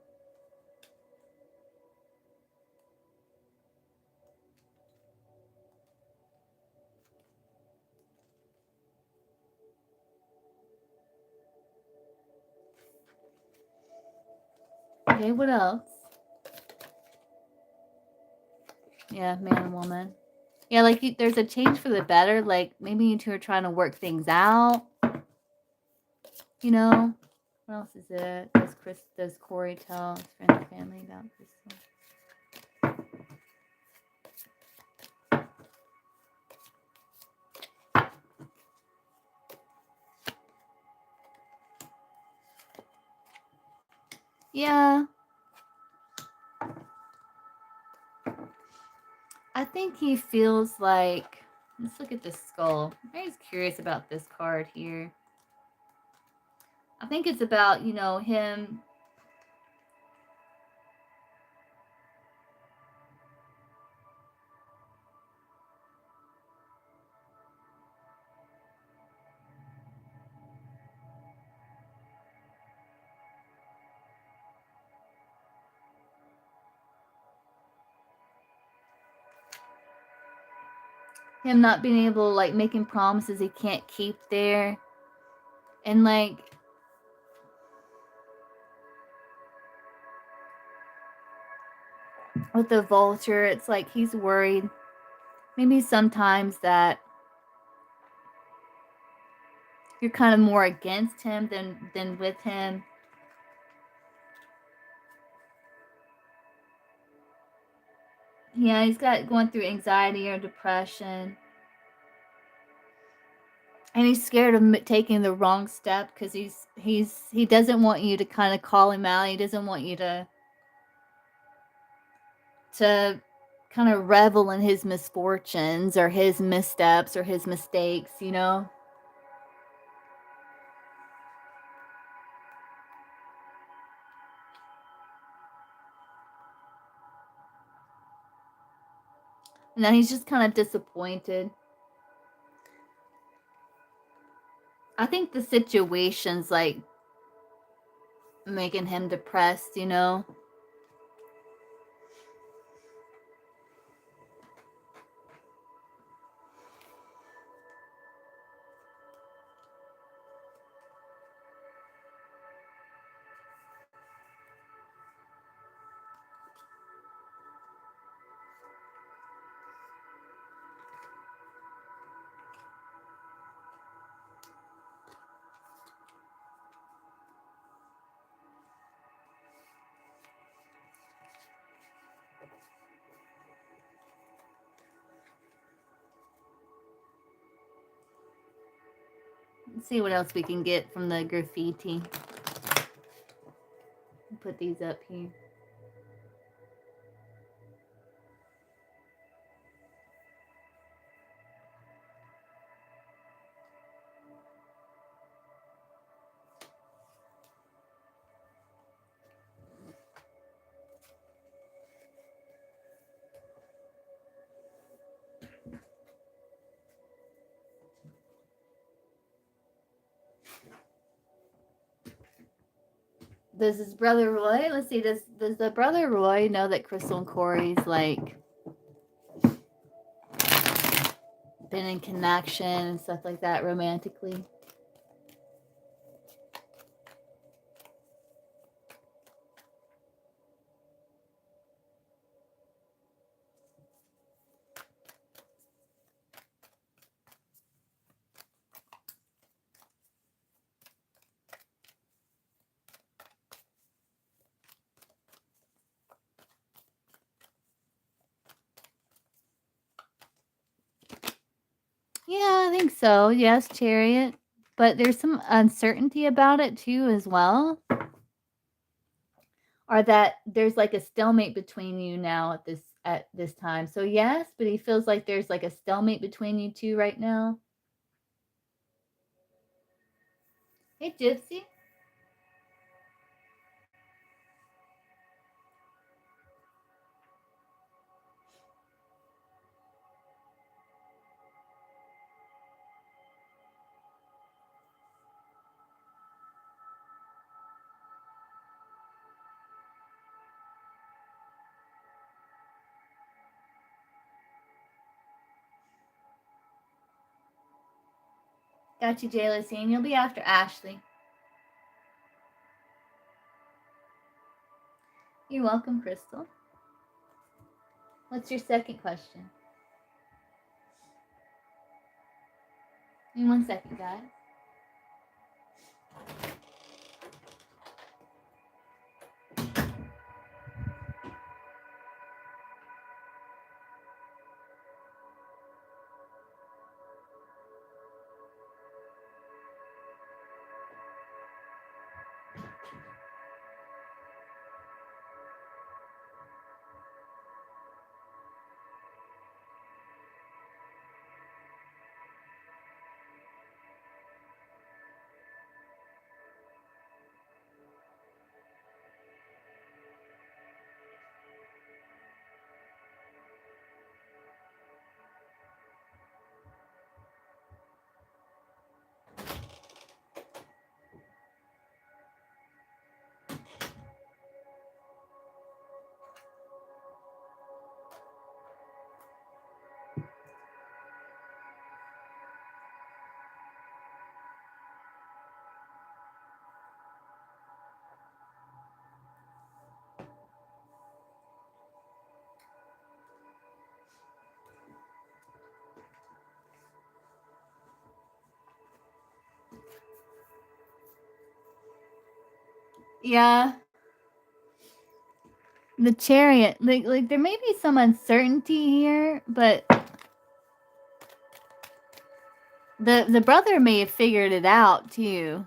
Okay, what else? Yeah, man and woman. Yeah, like there's a change for the better. Like maybe you two are trying to work things out. You know. What else is it? Does Corey tell his friends and family about Crystal? Yeah. I think he feels like, let's look at this skull. I'm just curious about this card here. I think it's about, you know, him not being able, like, making promises he can't keep there. And, like, with the vulture, it's like he's worried maybe sometimes that you're kind of more against him than with him. Yeah, he's got going through anxiety or depression. And he's scared of taking the wrong step because he doesn't want you to kind of call him out. He doesn't want you to kind of revel in his misfortunes or his missteps or his mistakes, you know? And then he's just kind of disappointed. I think the situation's like making him depressed, you know? Let's see what else we can get from the graffiti. Put these up here. does his brother Roy, let's see, does the brother Roy know that Crystal and Corey's like been in connection and stuff like that romantically? Yeah, I think so. Yes, Chariot. But there's some uncertainty about it too as well. Or that there's like a stalemate between you now at this time. So yes, but he feels like there's like a stalemate between you two right now. Hey Gypsy. Got you, Jayla, and you'll be after Ashley. You're welcome, Crystal. What's your second question? In 1 second, guys. Yeah. The Chariot, like there may be some uncertainty here, but the brother may have figured it out too.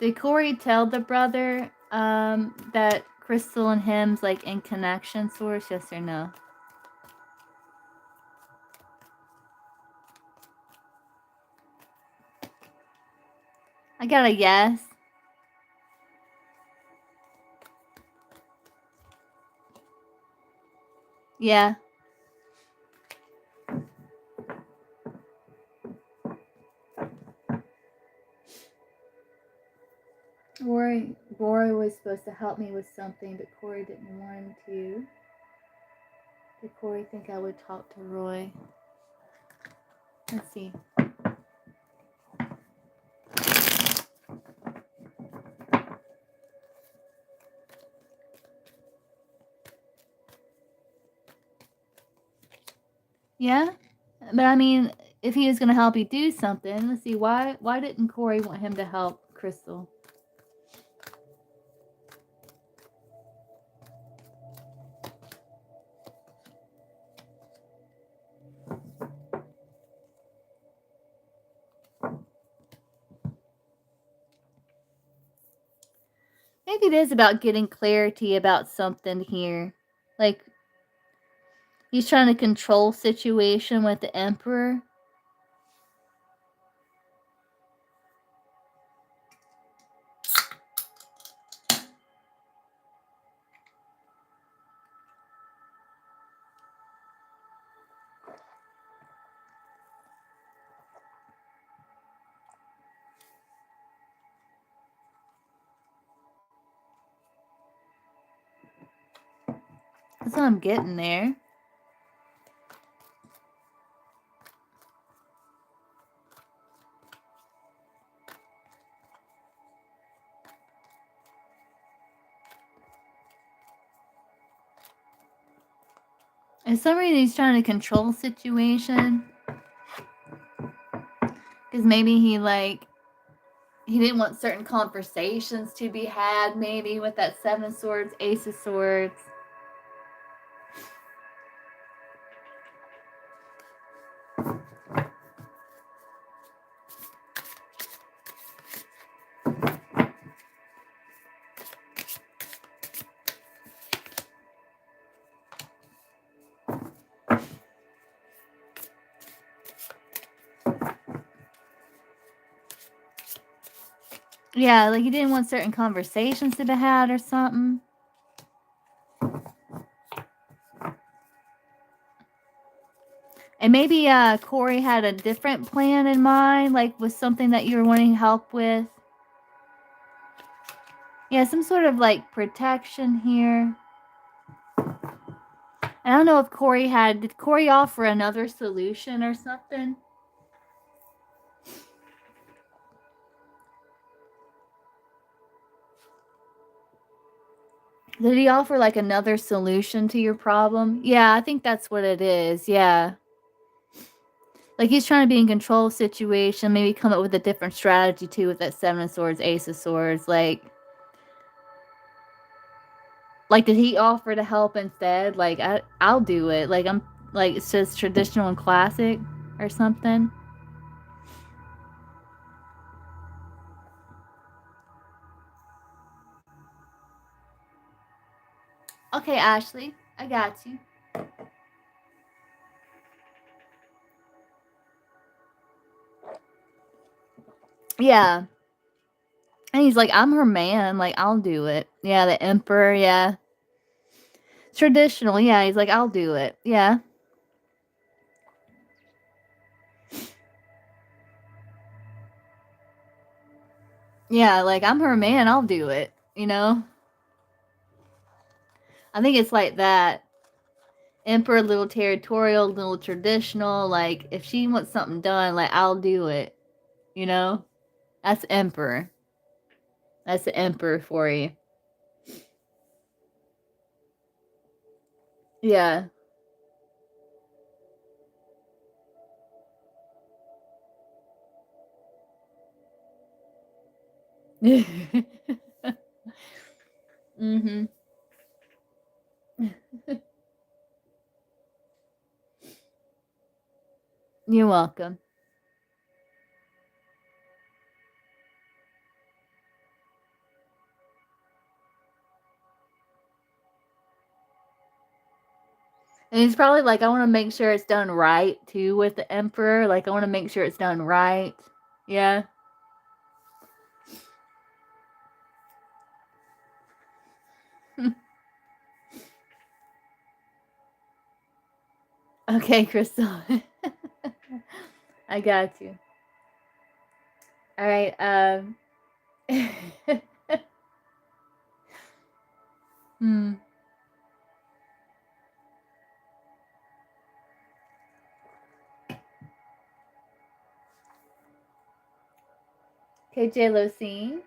Did Corey tell the brother that Crystal and him's like in connection source? Yes or no? I got a yes. Yeah. Roy was supposed to help me with something, but Corey didn't want him to. Did Corey think I would talk to Roy? Let's see. Yeah? But I mean, if he was going to help you do something, let's see, why didn't Corey want him to help Crystal? Maybe it is about getting clarity about something here. Like, he's trying to control situation with the Emperor. That's what I'm getting there. For some reason, he's trying to control situation. Because maybe he didn't want certain conversations to be had, maybe, with that Seven of Swords, Ace of Swords. Yeah, like he didn't want certain conversations to be had or something. And maybe Corey had a different plan in mind, like with something that you were wanting help with. Yeah, some sort of like protection here. I don't know if did Corey offer another solution or something? Did he offer like another solution to your problem? Yeah, I think that's what it is. Yeah. Like he's trying to be in control of situation, maybe come up with a different strategy too with that Seven of Swords, Ace of Swords. Like did he offer to help instead? Like I'll do it. Like I'm like it says traditional and classic or something. Okay, Ashley, I got you. Yeah. And he's like, I'm her man. Like, I'll do it. Yeah, the emperor. Yeah. Traditional. Yeah. He's like, I'll do it. Yeah. Yeah. Like, I'm her man. I'll do it. You know? I think it's like that. Emperor, little territorial, little traditional. Like, if she wants something done, like, I'll do it. You know? That's emperor. That's the emperor for you. Yeah. Mm-hmm. You're welcome. And he's probably like, I want to make sure it's done right too with the emperor. Like, I want to make sure it's done right. Yeah. Okay, Crystal. I got you. All right. hmm. Okay, J-Lo scene.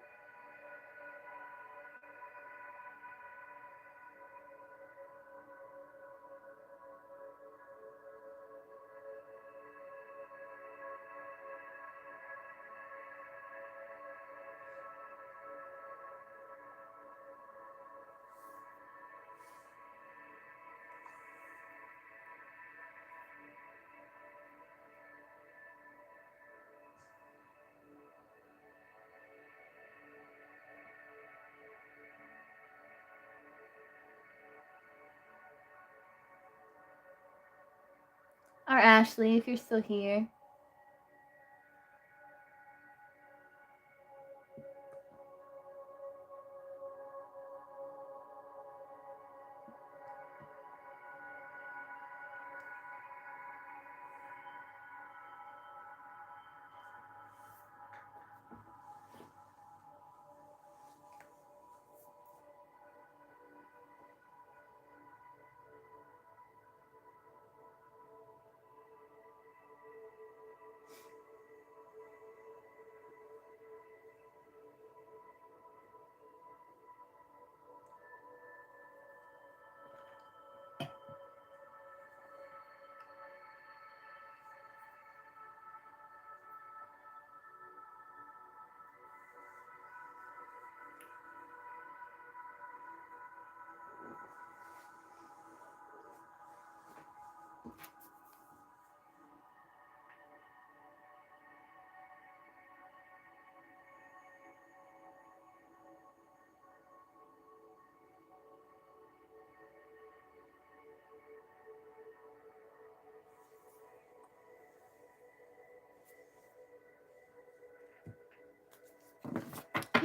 Or Ashley, if you're still here.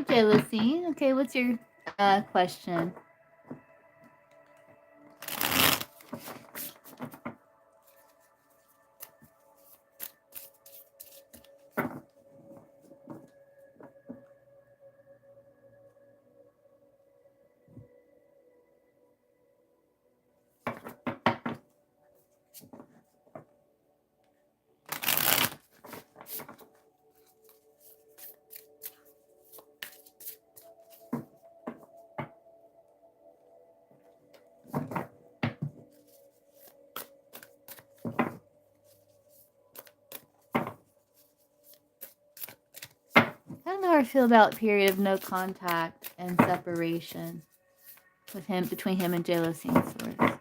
jealousy. Okay, what's your question? I don't know how I feel about period of no contact and separation with him, between him and jealousy and swords.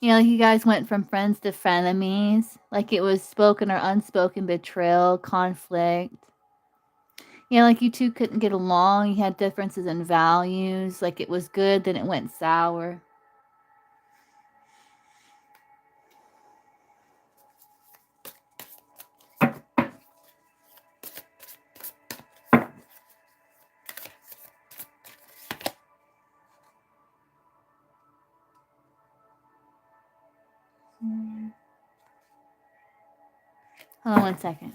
You know, like you guys went from friends to frenemies, like it was spoken or unspoken betrayal, conflict. You know, like you two couldn't get along, you had differences in values, like it was good, then it went sour. Hold on one second.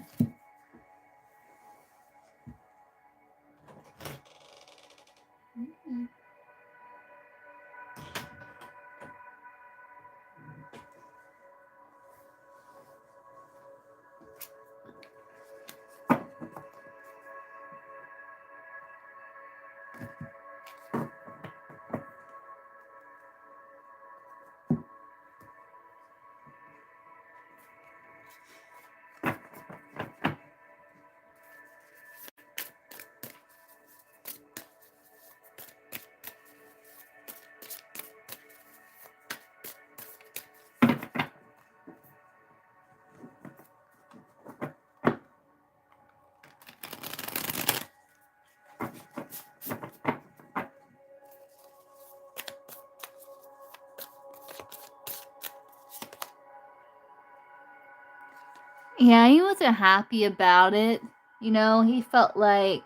Yeah, he wasn't happy about it. You know, he felt like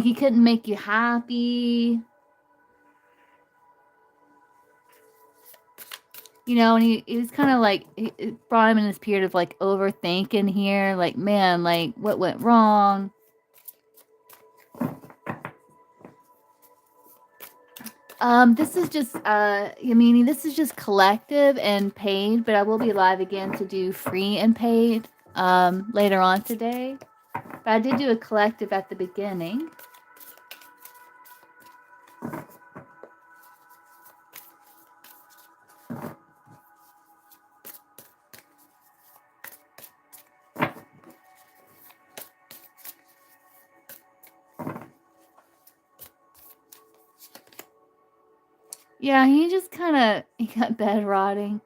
he couldn't make you happy. You know, and he was kind of like, it brought him in this period of like overthinking here. Like, man, like what went wrong? This is just, I mean, this is just collective and paid, but I will be live again to do free and paid, later on today. But I did do a collective at the beginning. Yeah, he just kind of, he got bed rotting.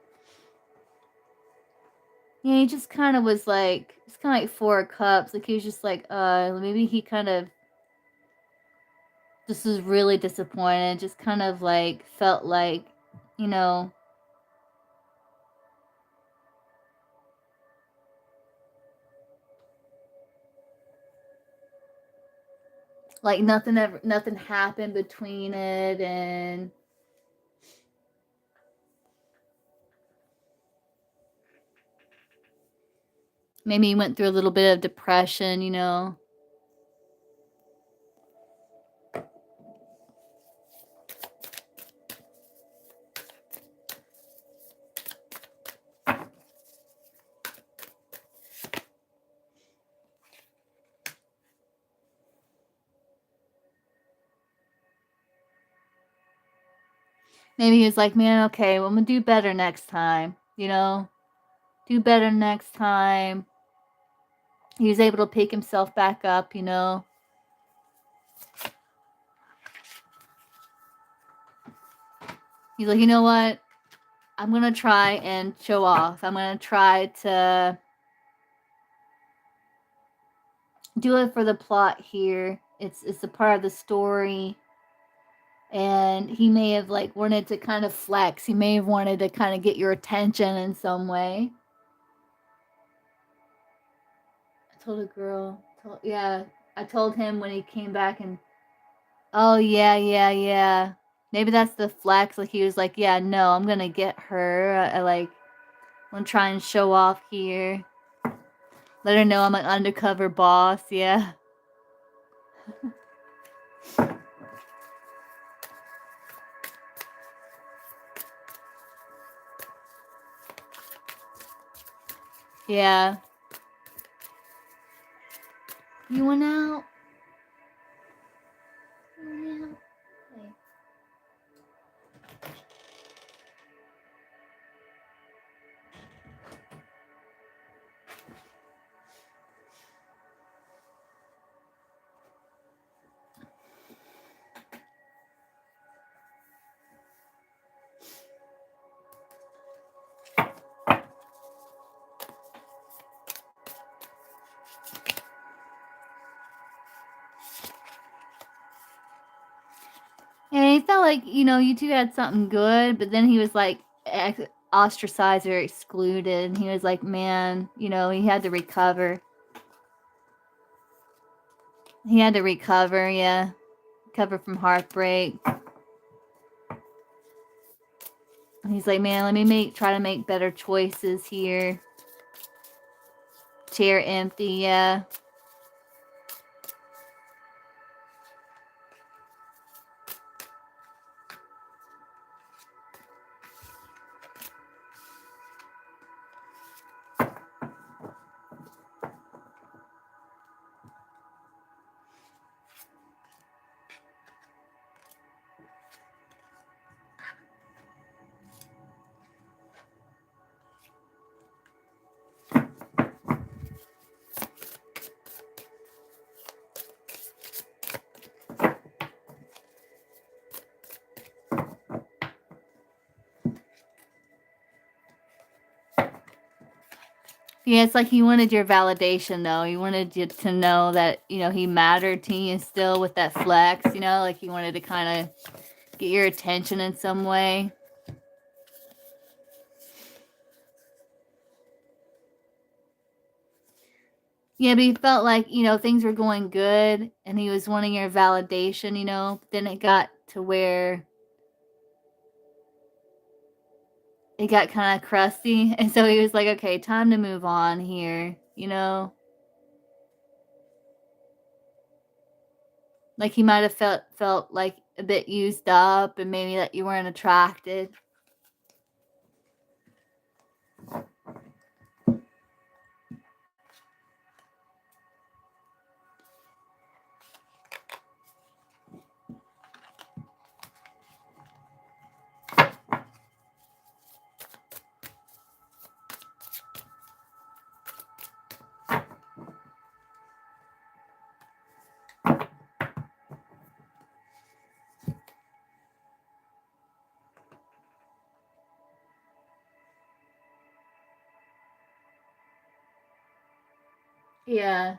Yeah, he just kind of was like, it's kind of like 4 cups. Like he was just like, maybe he kind of just was really disappointed. Just kind of like felt like, you know, like nothing happened between it, and maybe he went through a little bit of depression, you know. Maybe he was like, man, okay, well, I'm gonna do better next time, you know, do better next time. He was able to pick himself back up, you know. He's like, you know what? I'm gonna try and show off. I'm gonna try to do it for the plot here. It's a part of the story. And he may have like wanted to kind of flex. He may have wanted to kind of get your attention in some way. I told a girl, yeah, I told him when he came back and, oh, yeah. Maybe that's the flex. Like, he was like, yeah, no, I'm going to get her. I'm going to try and show off here. Let her know I'm an undercover boss. Yeah. Yeah. You went out? You went out? Hey. And he felt like, you two had something good, but then he was like ostracized or excluded. And he was like, man, he had to recover. He had to recover, yeah. Recover from heartbreak. He's like, man, let me try to make better choices here. Chair empty, yeah. Yeah, it's like he wanted your validation, though. He wanted you to know that, he mattered to you still with that flex, like he wanted to kind of get your attention in some way. Yeah, but he felt like, things were going good and he was wanting your validation, Then it got to where it got kind of crusty. And so he was like, okay, time to move on here, Like he might have felt like a bit used up and maybe that you weren't attracted. Yeah.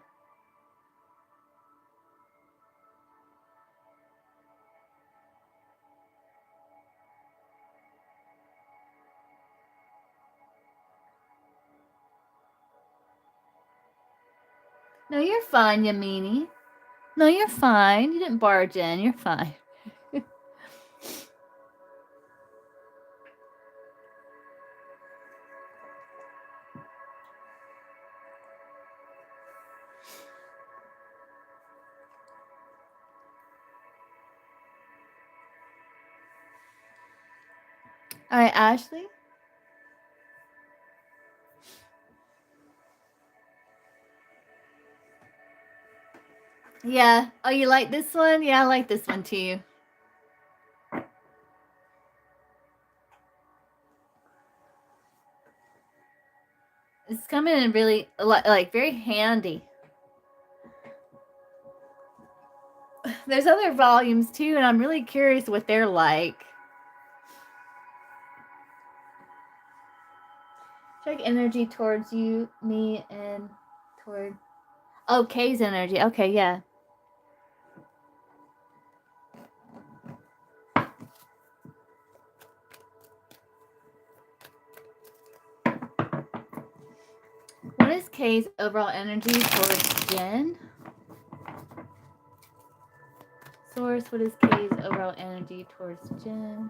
No, you're fine, you meanie. No, you're fine. You didn't barge in. You're fine. All right, Ashley. Yeah. Oh, you like this one? Yeah, I like this one too. It's coming in really, like, very handy. There's other volumes too, and I'm really curious what they're like. Check energy towards you, me, and toward. Oh, Kay's energy. Okay, yeah. is Kay's overall energy towards Jen? Source, what is Kay's overall energy towards Jen?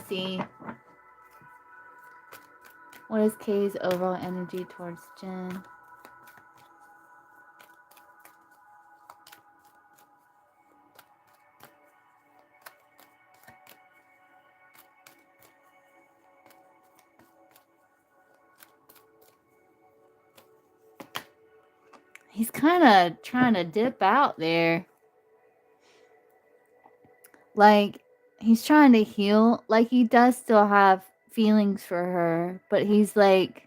See. What is Kay's overall energy towards Jen? He's kind of trying to dip out there. Like, he's trying to heal. Like, he does still have feelings for her, but he's like,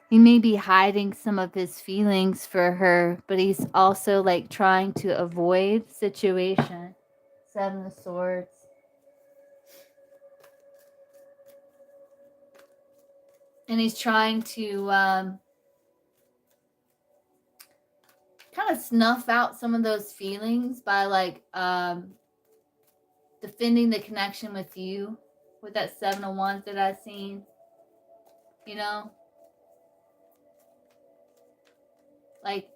he may be hiding some of his feelings for her, but he's also like trying to avoid situation. 7 of Swords. And he's trying to kind of snuff out some of those feelings by like defending the connection with you with that 7 of Wands that I've seen. You know? Like,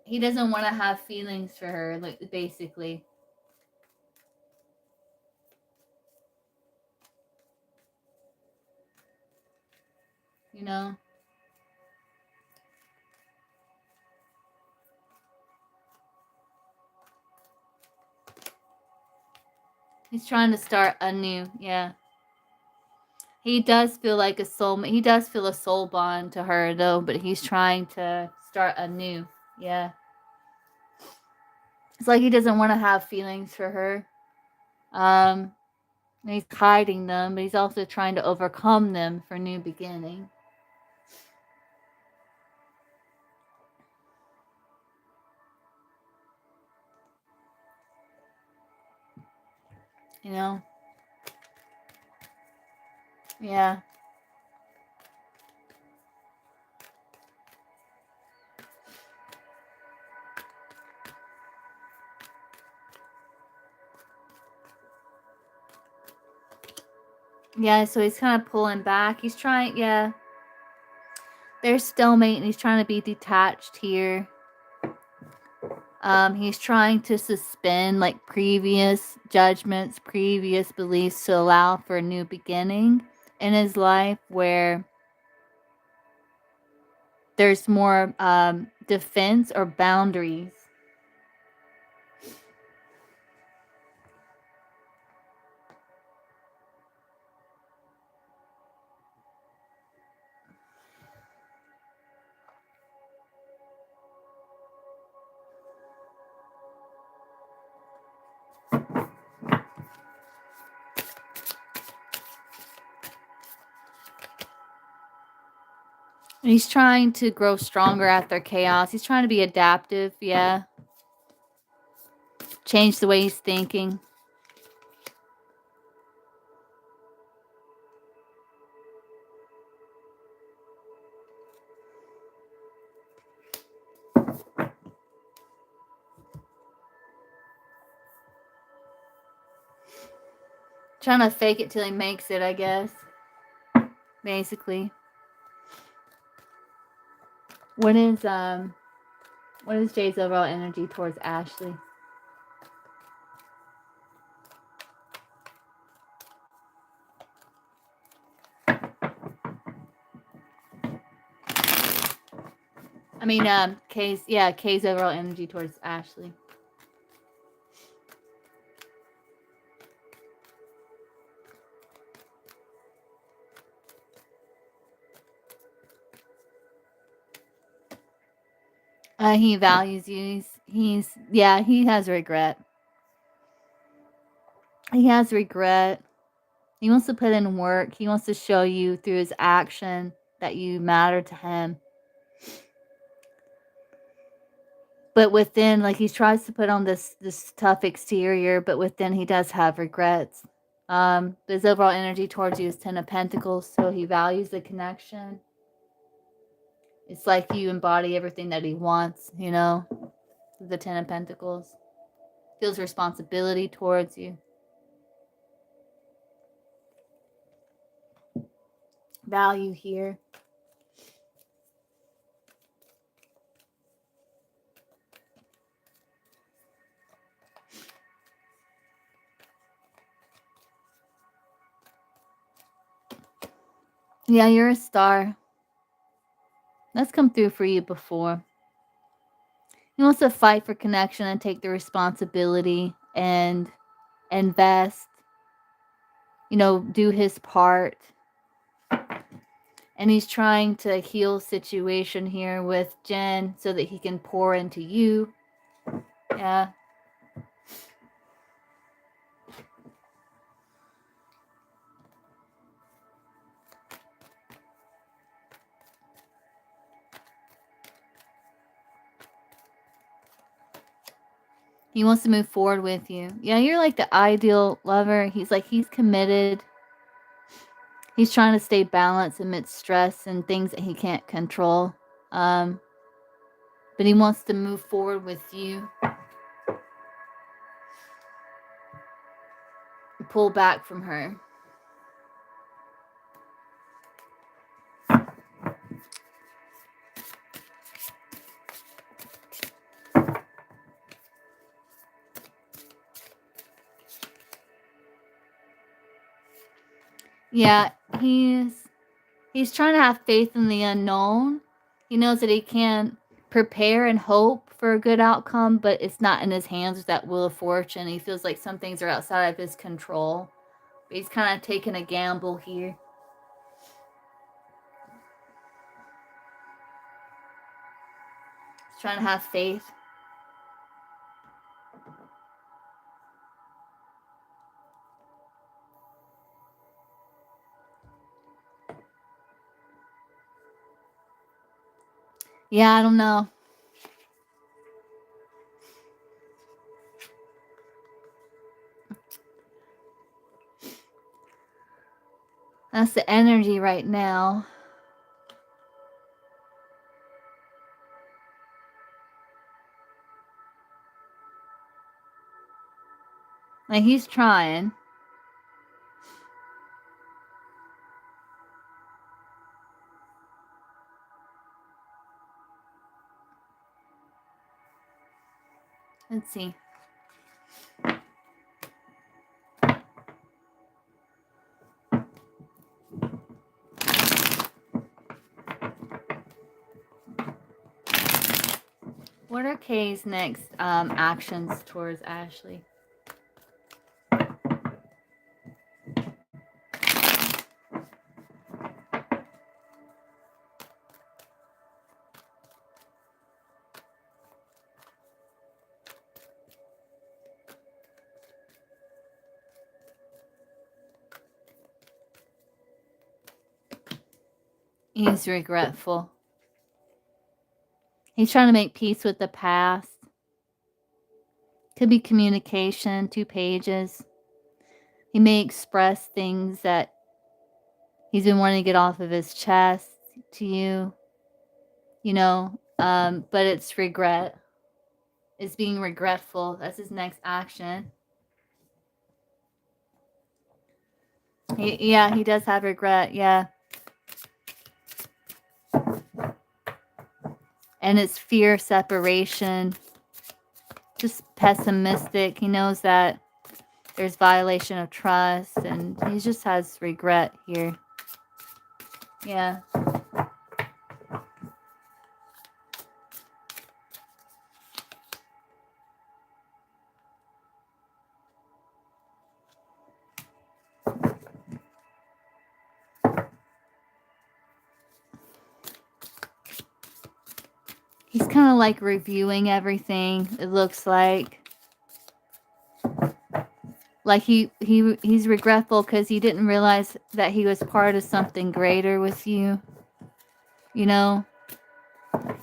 he doesn't want to have feelings for her, like, basically. You know? He's trying to start anew, yeah. He does feel like a soulmate. He does feel a soul bond to her, though, but he's trying to start anew, yeah. It's like he doesn't want to have feelings for her. He's hiding them, but he's also trying to overcome them for new beginning. You know? Yeah. Yeah, so he's kind of pulling back. He's trying, yeah. There's stalemate, and he's trying to be detached here. He's trying to suspend like previous judgments, previous beliefs to allow for a new beginning in his life where there's more defense or boundaries. He's trying to grow stronger after chaos. He's trying to be adaptive, yeah. Change the way he's thinking. Trying to fake it till he makes it, I guess. Basically. What is Jay's overall energy towards Ashley? I mean, Kay's overall energy towards Ashley. He values you. He has regret. He has regret. He wants to put in work. He wants to show you through his action that you matter to him. But within, like, he tries to put on this tough exterior, but within he does have regrets. His overall energy towards you is 10 of Pentacles, so he values the connection. It's like you embody everything that he wants, you know, the 10 of Pentacles. Feels responsibility towards you. value here. Yeah, you're a star. That's come through for you before. He wants to fight for connection and take the responsibility and invest, do his part. And he's trying to heal situation here with Jen so that he can pour into you. Yeah. He wants to move forward with you. Yeah, you're like the ideal lover. He's committed. He's trying to stay balanced amidst stress and things that he can't control. But he wants to move forward with you. Pull back from her. Yeah, he's trying to have faith in the unknown. He knows that he can prepare and hope for a good outcome, but it's not in his hands with that wheel of fortune. He feels like some things are outside of his control. But he's kind of taking a gamble here. He's trying to have faith. Yeah, I don't know. That's the energy right now. Like, he's trying. Let's see. What are Kay's next actions towards Ashley? He's regretful. He's trying to make peace with the past. Could be communication, 2 pages. He may express things that he's been wanting to get off of his chest to you, but it's regret. It's being regretful. That's his next action. He does have regret, yeah. And it's fear, separation, just pessimistic. He knows that there's violation of trust, and he just has regret here. Yeah. He's kind of like reviewing everything, it looks like. Like he's regretful because he didn't realize that he was part of something greater with you. And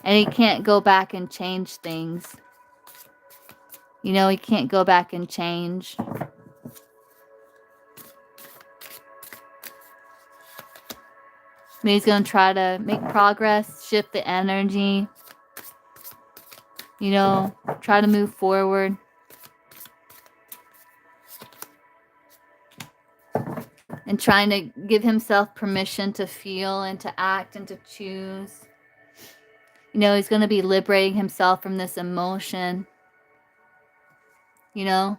he can't go back and change things. He can't go back and change. But he's going to try to make progress, shift the energy. Try to move forward. and trying to give himself permission to feel and to act and to choose. You know, he's going to be liberating himself from this emotion, you know.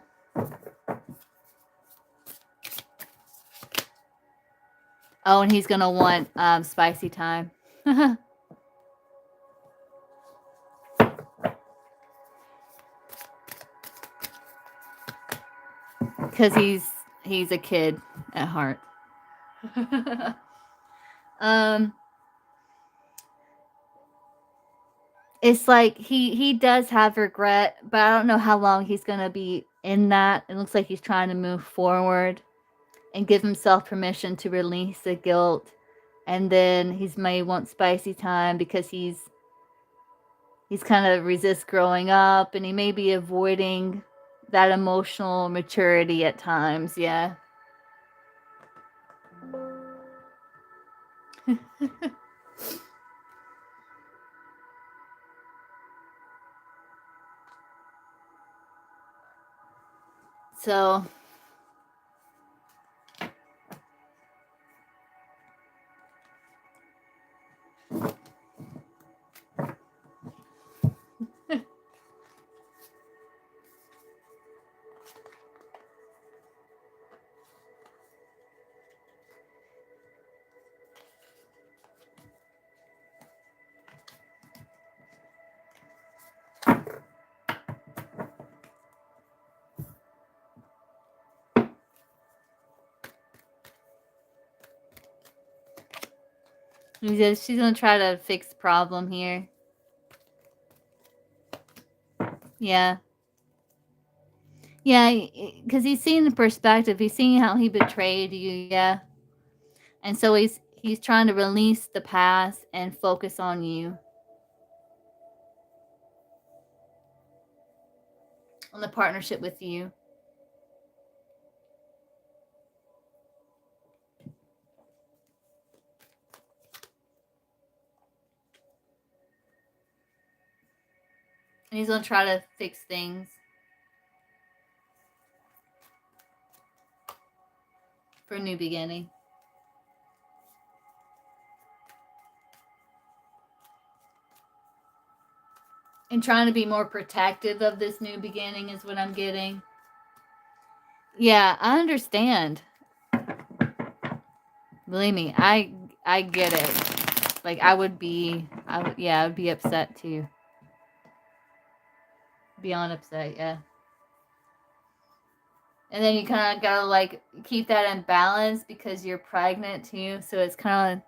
Oh, and he's going to want spicy time. Because he's a kid at heart. It's like he does have regret, but I don't know how long he's going to be in that. It looks like he's trying to move forward and give himself permission to release the guilt. And then he's may want spicy time because he's kind of resist growing up, and he may be avoiding that emotional maturity at times. Yeah. So she's gonna try to fix the problem here. Yeah. Yeah, because he's seeing the perspective. He's seeing how he betrayed you. Yeah. And so he's trying to release the past and focus on you. On the partnership with you. And he's going to try to fix things. For a new beginning. And trying to be more protective of this new beginning is what I'm getting. Yeah, I understand. Believe me, I get it. Like I would be upset too. Beyond upset, yeah. And then you kind of gotta like keep that in balance because you're pregnant too. So it's kind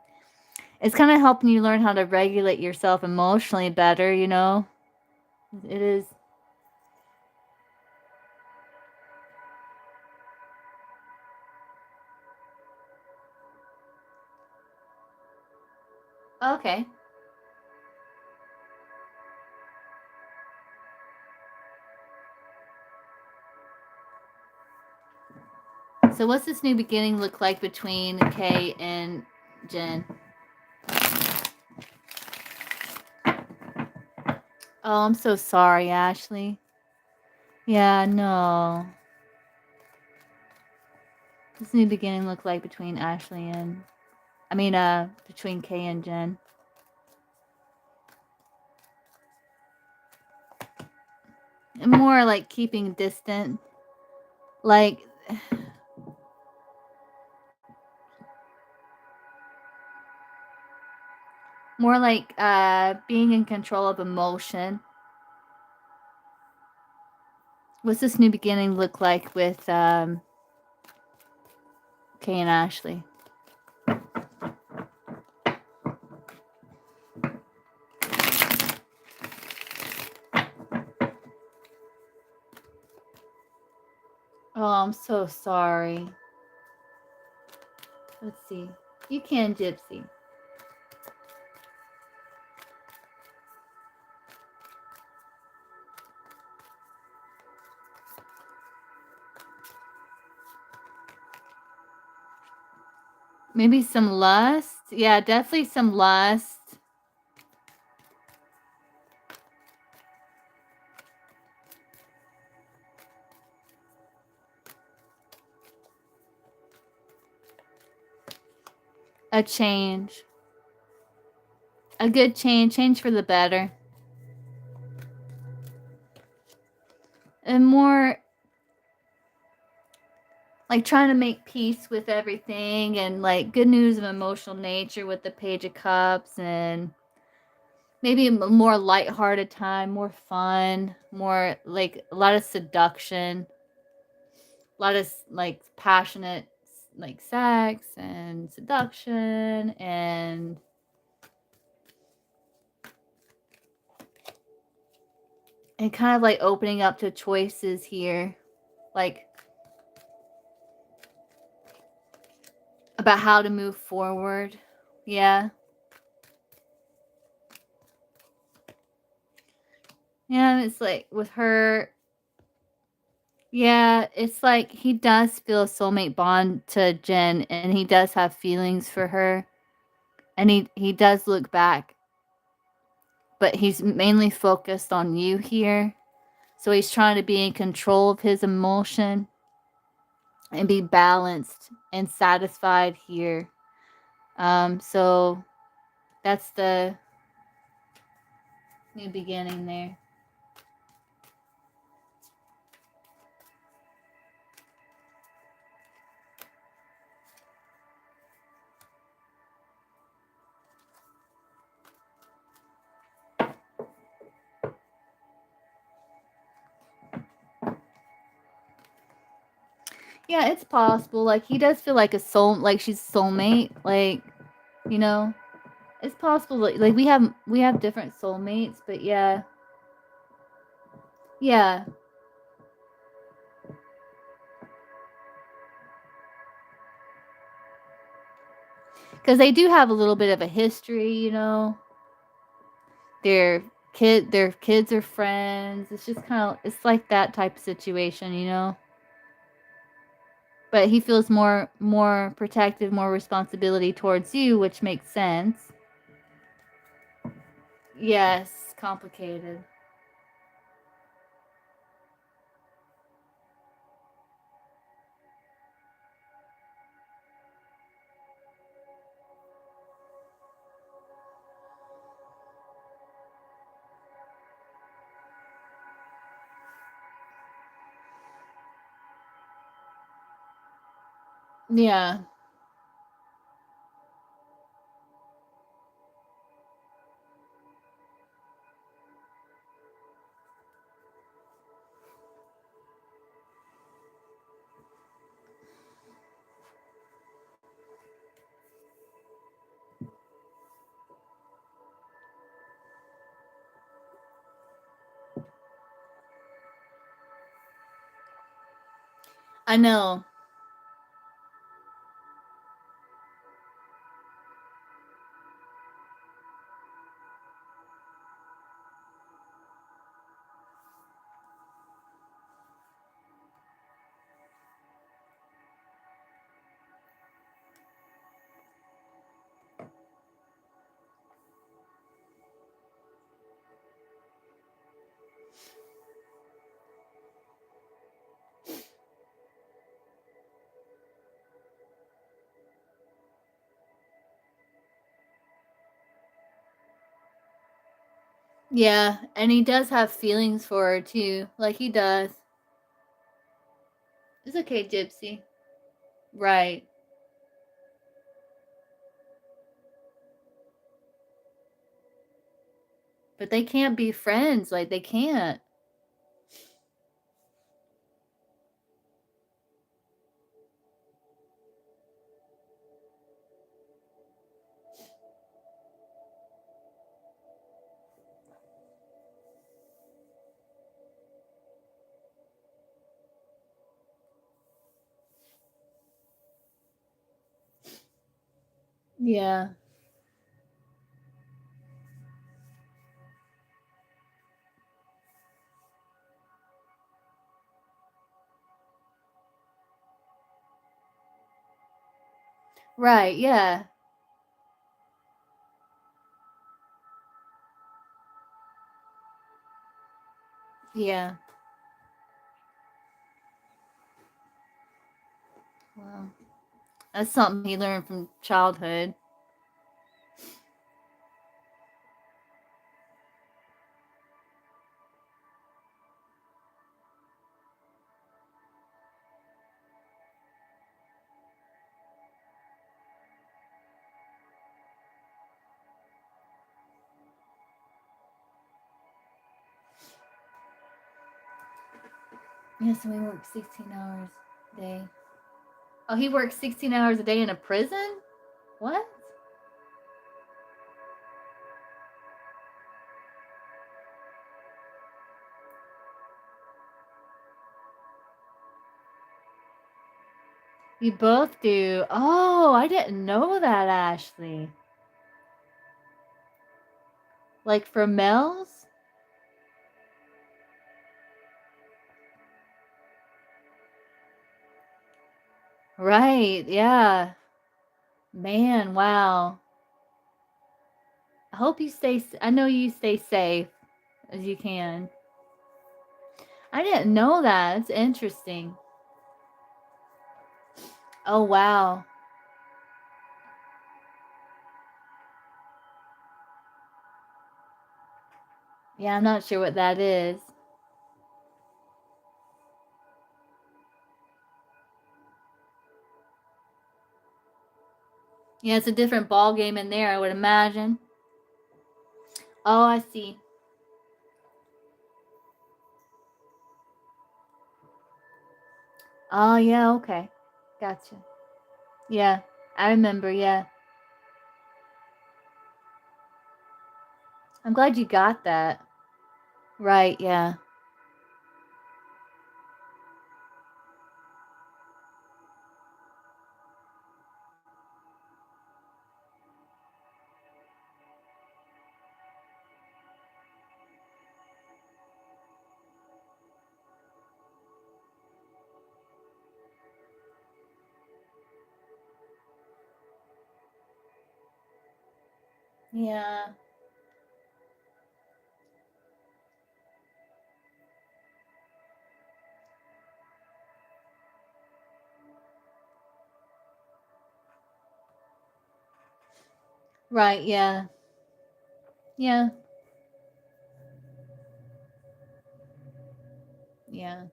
of helping you learn how to regulate yourself emotionally better. You know, it is. Okay. So what's this new beginning look like between Kay and Jen? Oh, I'm so sorry, Ashley. Yeah, no. What's this new beginning look like between Ashley and between Kay and Jen? And more like keeping distant. Like more like being in control of emotion. What's this new beginning look like with Kay and Ashley? Oh, I'm so sorry. Let's see. You can, Gypsy. Maybe some lust. Yeah, definitely some lust. a change. A good change for the better. And more like trying to make peace with everything, and like good news of emotional nature with the Page of Cups, and maybe a more lighthearted time, more fun, more like a lot of seduction, a lot of like passionate like sex and seduction, and kind of like opening up to choices here, like about how to move forward. Yeah. Yeah, it's like with her, yeah, it's like he does feel a soulmate bond to Jen, and he does have feelings for her. And he does look back, but he's mainly focused on you here. So he's trying to be in control of his emotion and be balanced and satisfied here. So that's the new beginning there. Yeah, it's possible. Like he does feel like like she's a soulmate. Like, you know, it's possible. Like we have different soulmates, but yeah, yeah, because they do have a little bit of a history. You know, their kids are friends. It's just kind of it's like that type of situation. You know. But he feels more protective, more responsibility towards you, which makes sense. Yes, complicated. Yeah. I know. Yeah, and he does have feelings for her too. Like he does. It's okay, Gypsy. Right. But they can't be friends. Like they can't. Yeah. Right, yeah. Yeah. Well, that's something he learned from childhood. Yeah, so he works 16 hours a day. Oh, he works 16 hours a day in a prison? What? You both do. Oh, I didn't know that, Ashley. Like for males? Right, yeah. Man, wow. I hope you I know you stay safe as you can. I didn't know that. It's interesting. Oh, wow. Yeah, I'm not sure what that is. Yeah, it's a different ball game in there, I would imagine. Oh, I see. Oh, yeah, okay. Gotcha. Yeah, I remember, yeah. I'm glad you got that. Right, yeah. Yeah. Right, yeah. Yeah. Yeah.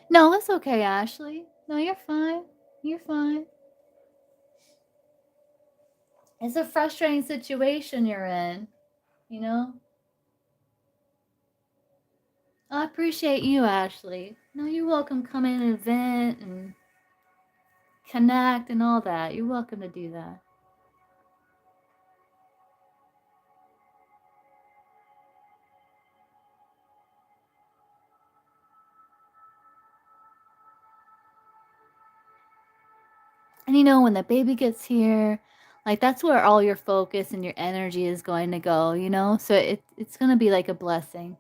No, it's okay, Ashley. No, you're fine. You're fine. It's a frustrating situation you're in, you know? I appreciate you, Ashley. No, you're welcome. Come in and vent and connect and all that. You're welcome to do that. And when the baby gets here, like that's where all your focus and your energy is going to go. So it's going to be like a blessing.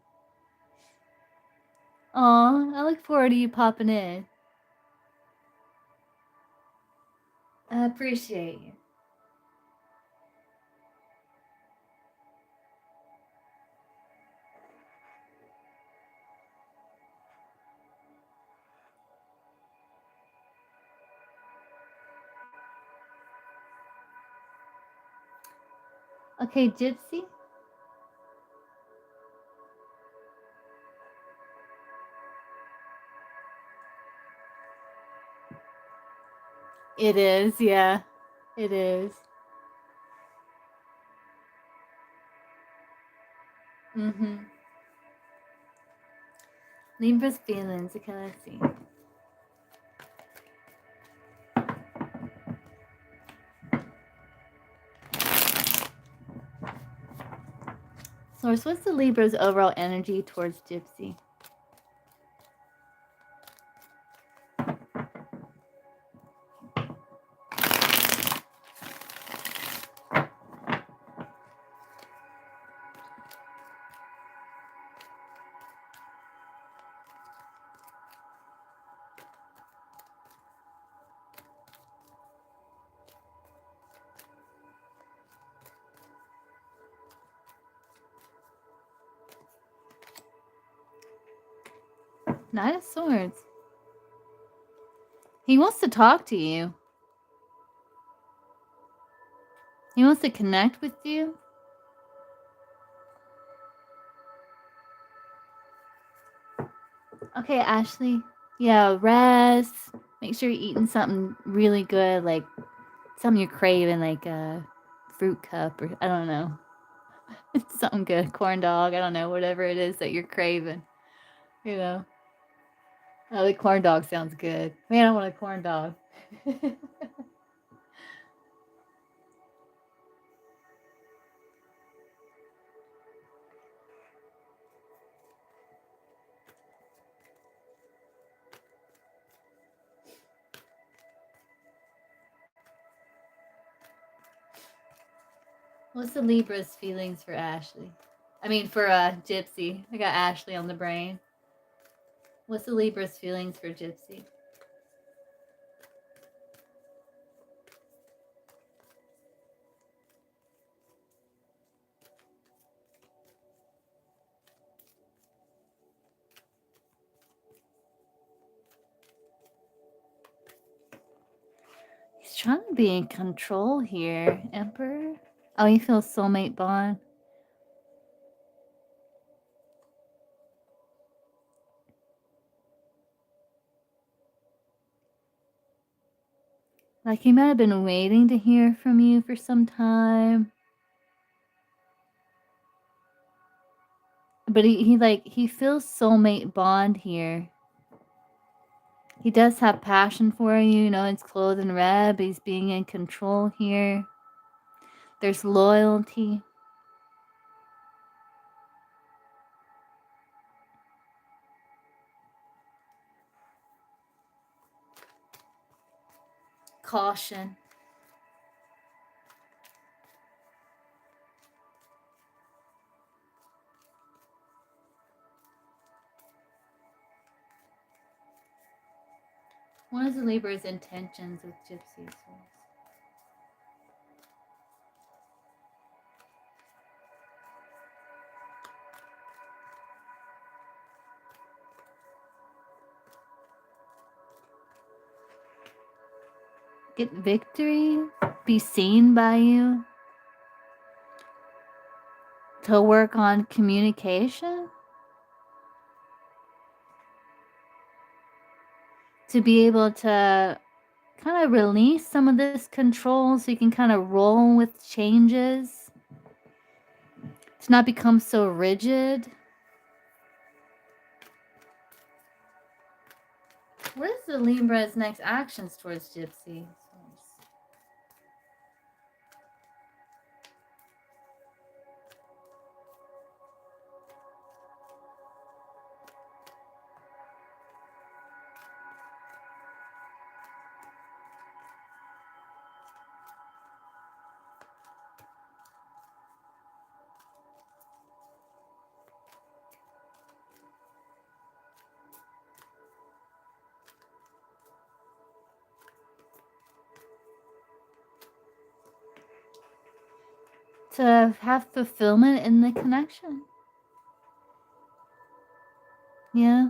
Aw, I look forward to you popping in. I appreciate you. Okay, Gypsy? It is, yeah. It is. Mm-hmm. Libra's feelings. Okay, let's see. Source, what's the Libra's overall energy towards Gypsy? Knight of Swords. He wants to talk to you. He wants to connect with you. Okay, Ashley. Yeah, rest. Make sure you're eating something really good, like something you're craving, like a fruit cup or I don't know. Something good. Corn dog, I don't know, whatever it is that you're craving. You know. Oh, the corn dog sounds good. Man, I want a corn dog. What's the Libra's feelings for Ashley? I mean, for Gypsy. I got Ashley on the brain. What's the Libra's feelings for Gypsy? He's trying to be in control here, Emperor. Oh, he feels soulmate bond. Like he might have been waiting to hear from you for some time. But he feels soulmate bond here. He does have passion for you, you know, it's clothed in red, but he's being in control here. There's loyalty. Caution. What is the Libra's intentions with Gypsy souls? Get victory? Be seen by you? To work on communication? To be able to kind of release some of this control so you can kind of roll with changes? To not become so rigid? What is the Libra's next actions towards Gypsy? To have fulfillment in the connection. Yeah.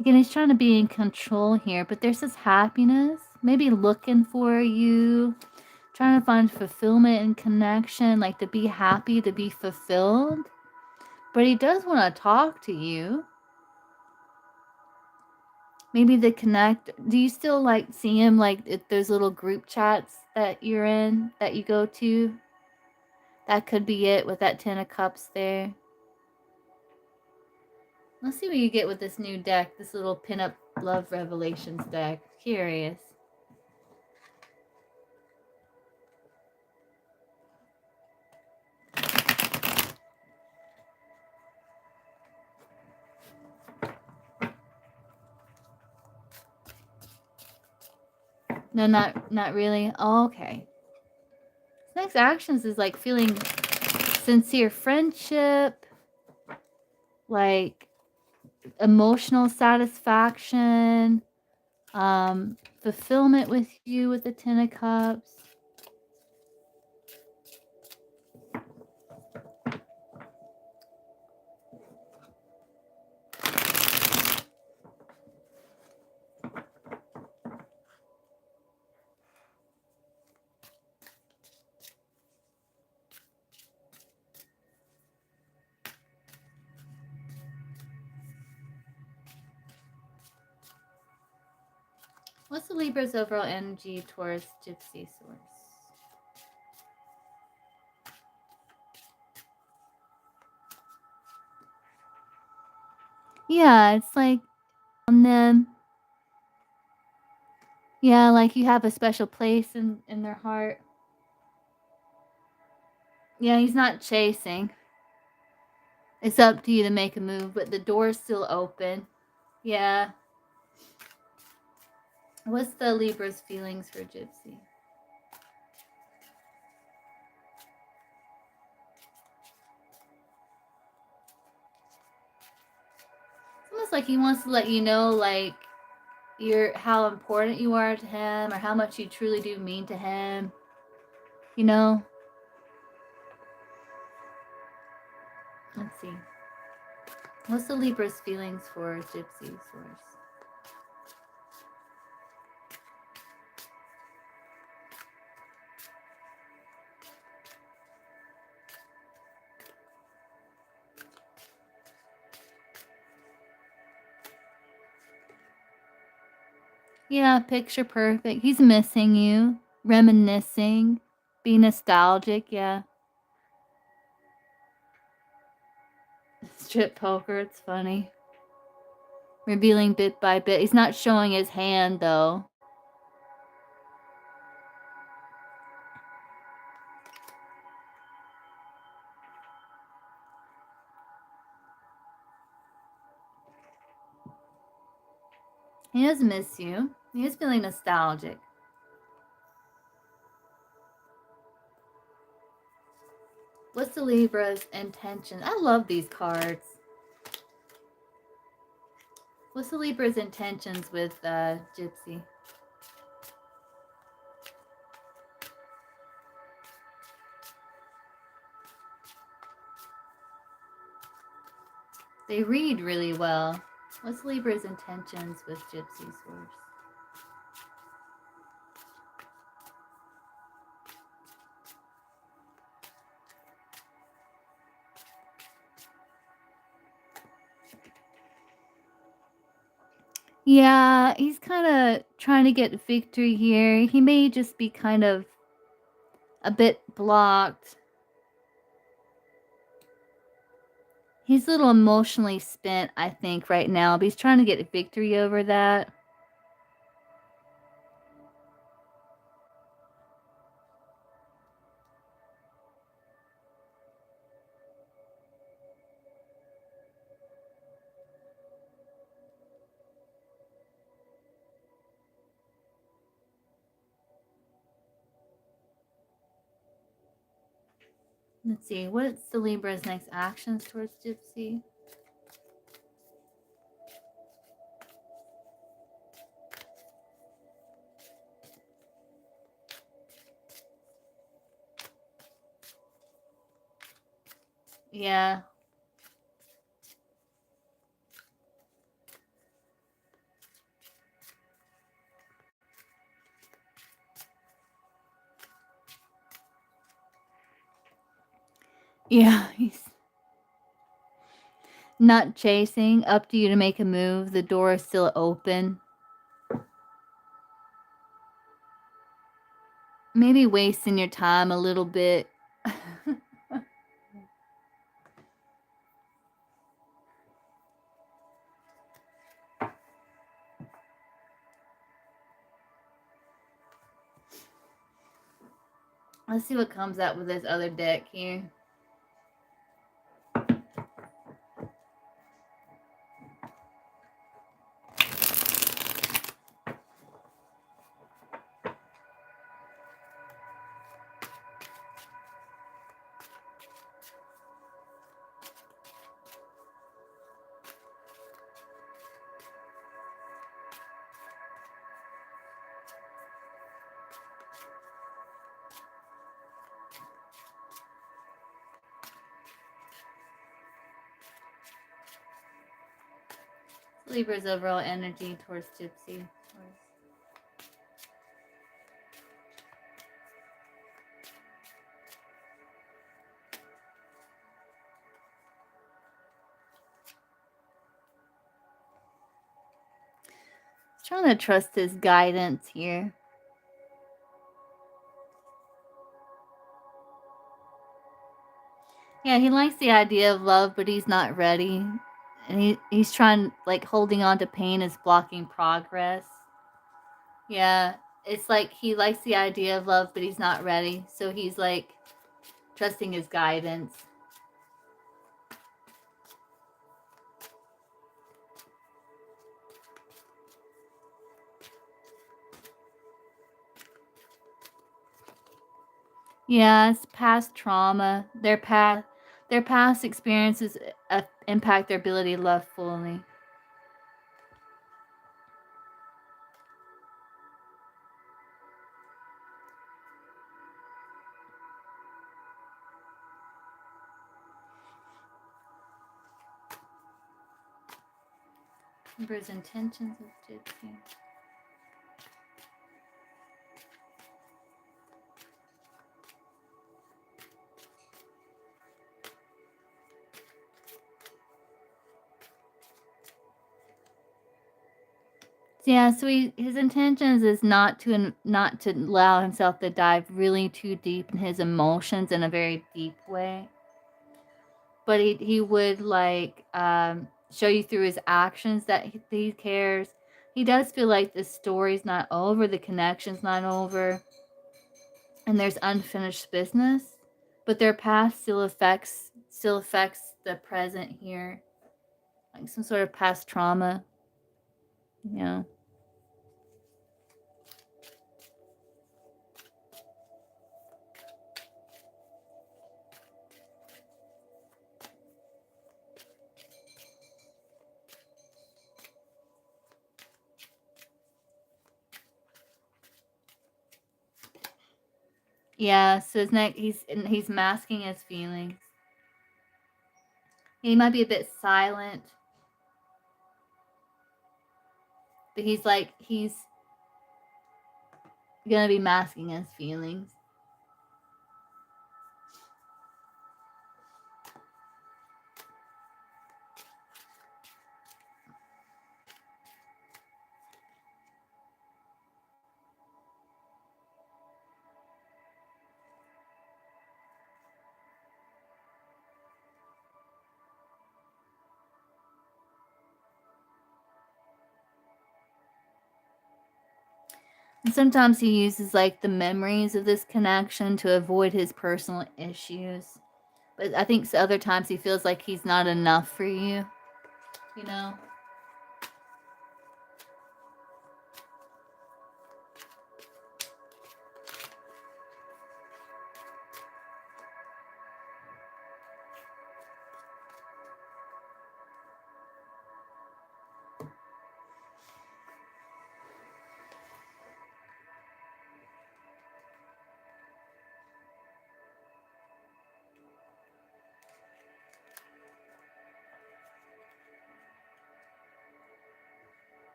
Again, he's trying to be in control here, but there's this happiness, maybe looking for you, trying to find fulfillment and connection, like to be happy, to be fulfilled. But he does want to talk to you. Maybe to connect. Do you still like see him like at those little group chats that you're in, that you go to? That could be it with that 10 of cups there. Let's see what you get with this new deck, this little pinup love revelations deck. Curious. No, not really. Oh, okay. Next actions is like feeling sincere friendship, like emotional satisfaction, fulfillment with you with the 10 of cups. What's the Libra's overall energy towards Gypsy Source? Yeah, it's like on them. Yeah, like you have a special place in their heart. Yeah, he's not chasing. It's up to you to make a move, but the door's still open. Yeah. What's the Libra's feelings for Gypsy? It's almost like he wants to let you know, like, how important you are to him, or how much you truly do mean to him. You know? Let's see. What's the Libra's feelings for Gypsy Source? Yeah, picture perfect. He's missing you, reminiscing, be nostalgic, yeah. Strip poker, it's funny. Revealing bit by bit. He's not showing his hand, though. He does miss you. He is feeling nostalgic. What's the Libra's intention? I love these cards. What's the Libra's intentions with Gypsy? They read really well. What's Libra's intentions with Gypsy Source? Yeah, he's kind of trying to get victory here. He may just be kind of a bit blocked. He's a little emotionally spent, I think, right now, but he's trying to get victory over that. Let's see, what's the Libra's next actions towards Gypsy? Yeah. Yeah, he's not chasing. Up to you to make a move. The door is still open. Maybe wasting your time a little bit. Let's see what comes out with this other deck here. Libra's overall energy towards Gypsy. Trying to trust his guidance here. Yeah, he likes the idea of love, but he's not ready. And he's trying, like, holding on to pain is blocking progress. Yeah, it's like he likes the idea of love, but he's not ready. So he's, like, trusting his guidance. Yeah, it's past trauma. Their past experiences impact their ability to love fully. Remember his intentions with Gypsy. Yeah, so his intentions is not to allow himself to dive really too deep in his emotions in a very deep way, but he would like show you through his actions that he cares. He does feel like the story's not over, the connection's not over, and there's unfinished business, but their past still affects the present here, like some sort of past trauma. Yeah. Yeah, so his neck, he's masking his feelings. He might be a bit silent, but he's gonna be masking his feelings. And sometimes he uses like the memories of this connection to avoid his personal issues. But I think other times he feels like he's not enough for you, you know?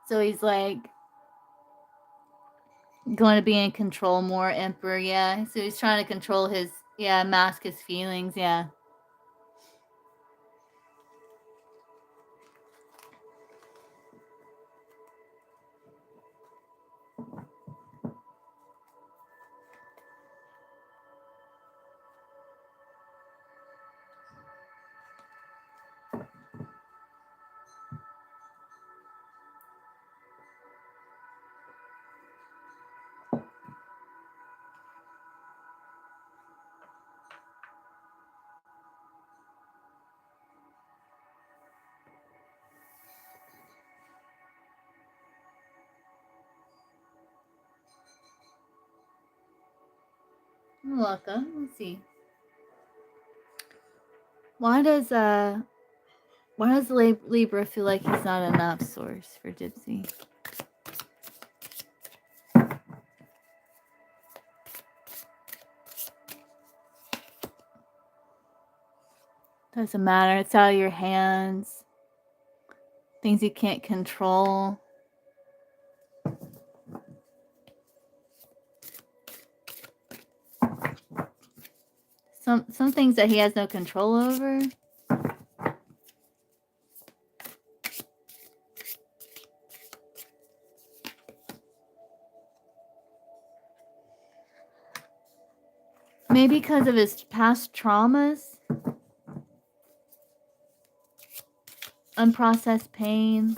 So he's like going to be in control more, Emperor. Yeah. So he's trying to control his, yeah, mask his feelings. Yeah. You're welcome. Let's see. Why does Libra feel like he's not enough source for Gypsy? Doesn't matter. It's out of your hands. Things you can't control. Some things that he has no control over. Maybe because of his past traumas. Unprocessed pain.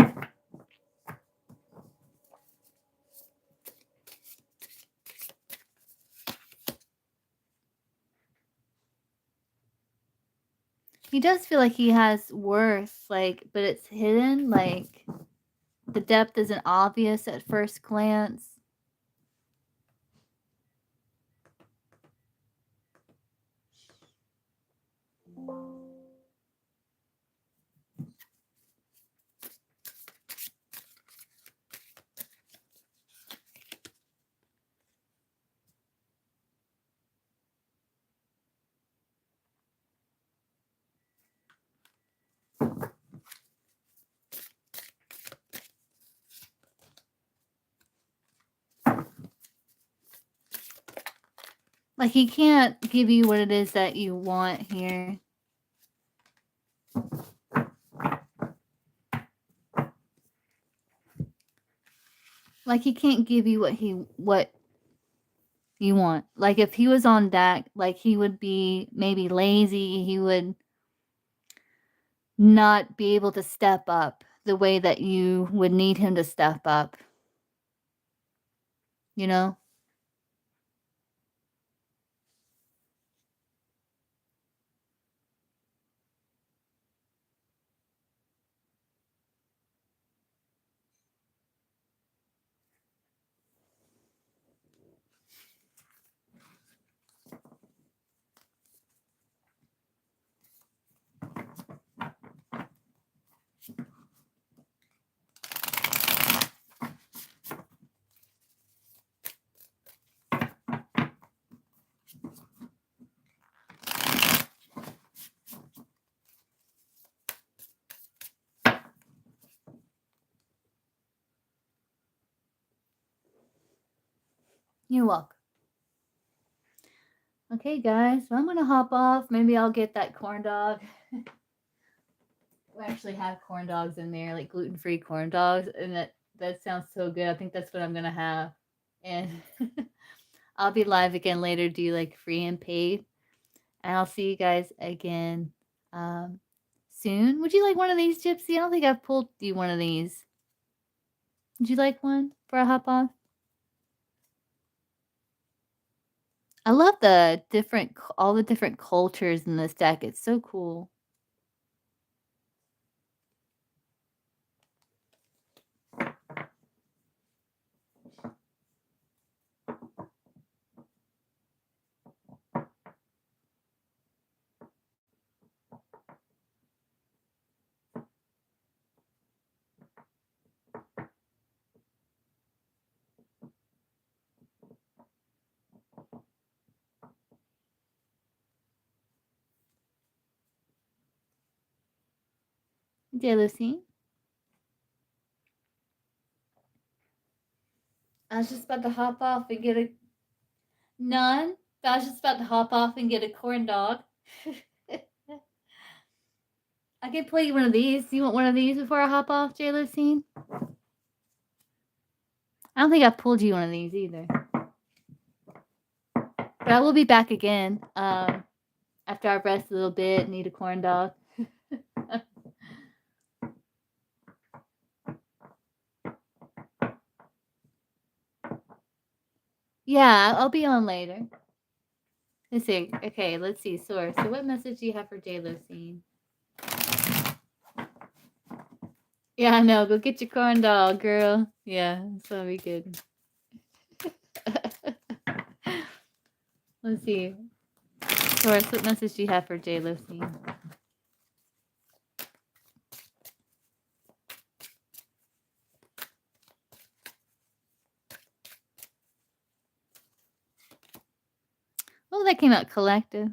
He does feel like he has worth, like, but it's hidden, like the depth isn't obvious at first glance. Like he can't give you what it is that you want here. Like he can't give you what you want. Like if he was on deck, like he would be maybe lazy, he would not be able to step up the way that you would need him to step up. You know? You're welcome. Okay, guys, so I'm gonna hop off. Maybe I'll get that corn dog. We actually have corn dogs in there, like gluten-free corn dogs, and that sounds so good. I think that's what I'm gonna have. And I'll be live again later, do like free and paid. And I'll see you guys again soon. Would you like one of these, Gypsy? I don't think I've pulled you one of these. Would you like one for a hop off? I love all the different cultures in this deck. It's so cool. Dear Lucy. I was just about to hop off and get a none. I was just about to hop off and get a corn dog. I can play you one of these. You want one of these before I hop off, J. Lucine? I don't think I've pulled you one of these either. But I will be back again after I rest a little bit and eat a corn dog. Yeah, I'll be on later. Let's see. Okay, let's see. Source. So what message do you have for J. Lucine? Yeah, I know. Go get your corn dog, girl. Yeah, that'll be good. Let's see. Source, what message do you have for J. Lucine? Oh, that came out collective.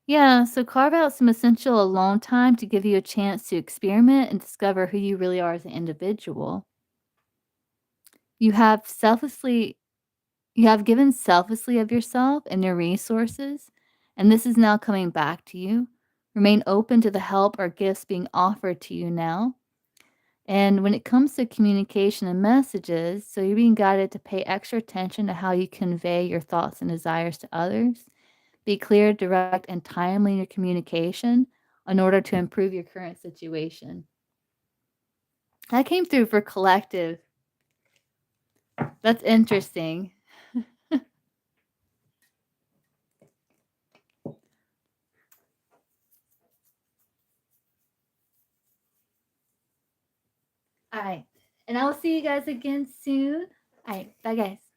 Yeah, so carve out some essential alone time to give you a chance to experiment and discover who you really are as an individual. You have selflessly you have given selflessly of yourself and your resources, and this is now coming back to you. Remain open to the help or gifts being offered to you now. And when it comes to communication and messages, so you're being guided to pay extra attention to how you convey your thoughts and desires to others. Be clear, direct, and timely in your communication in order to improve your current situation. That came through for collective. That's interesting. All right. And I will see you guys again soon. All right. Bye, guys.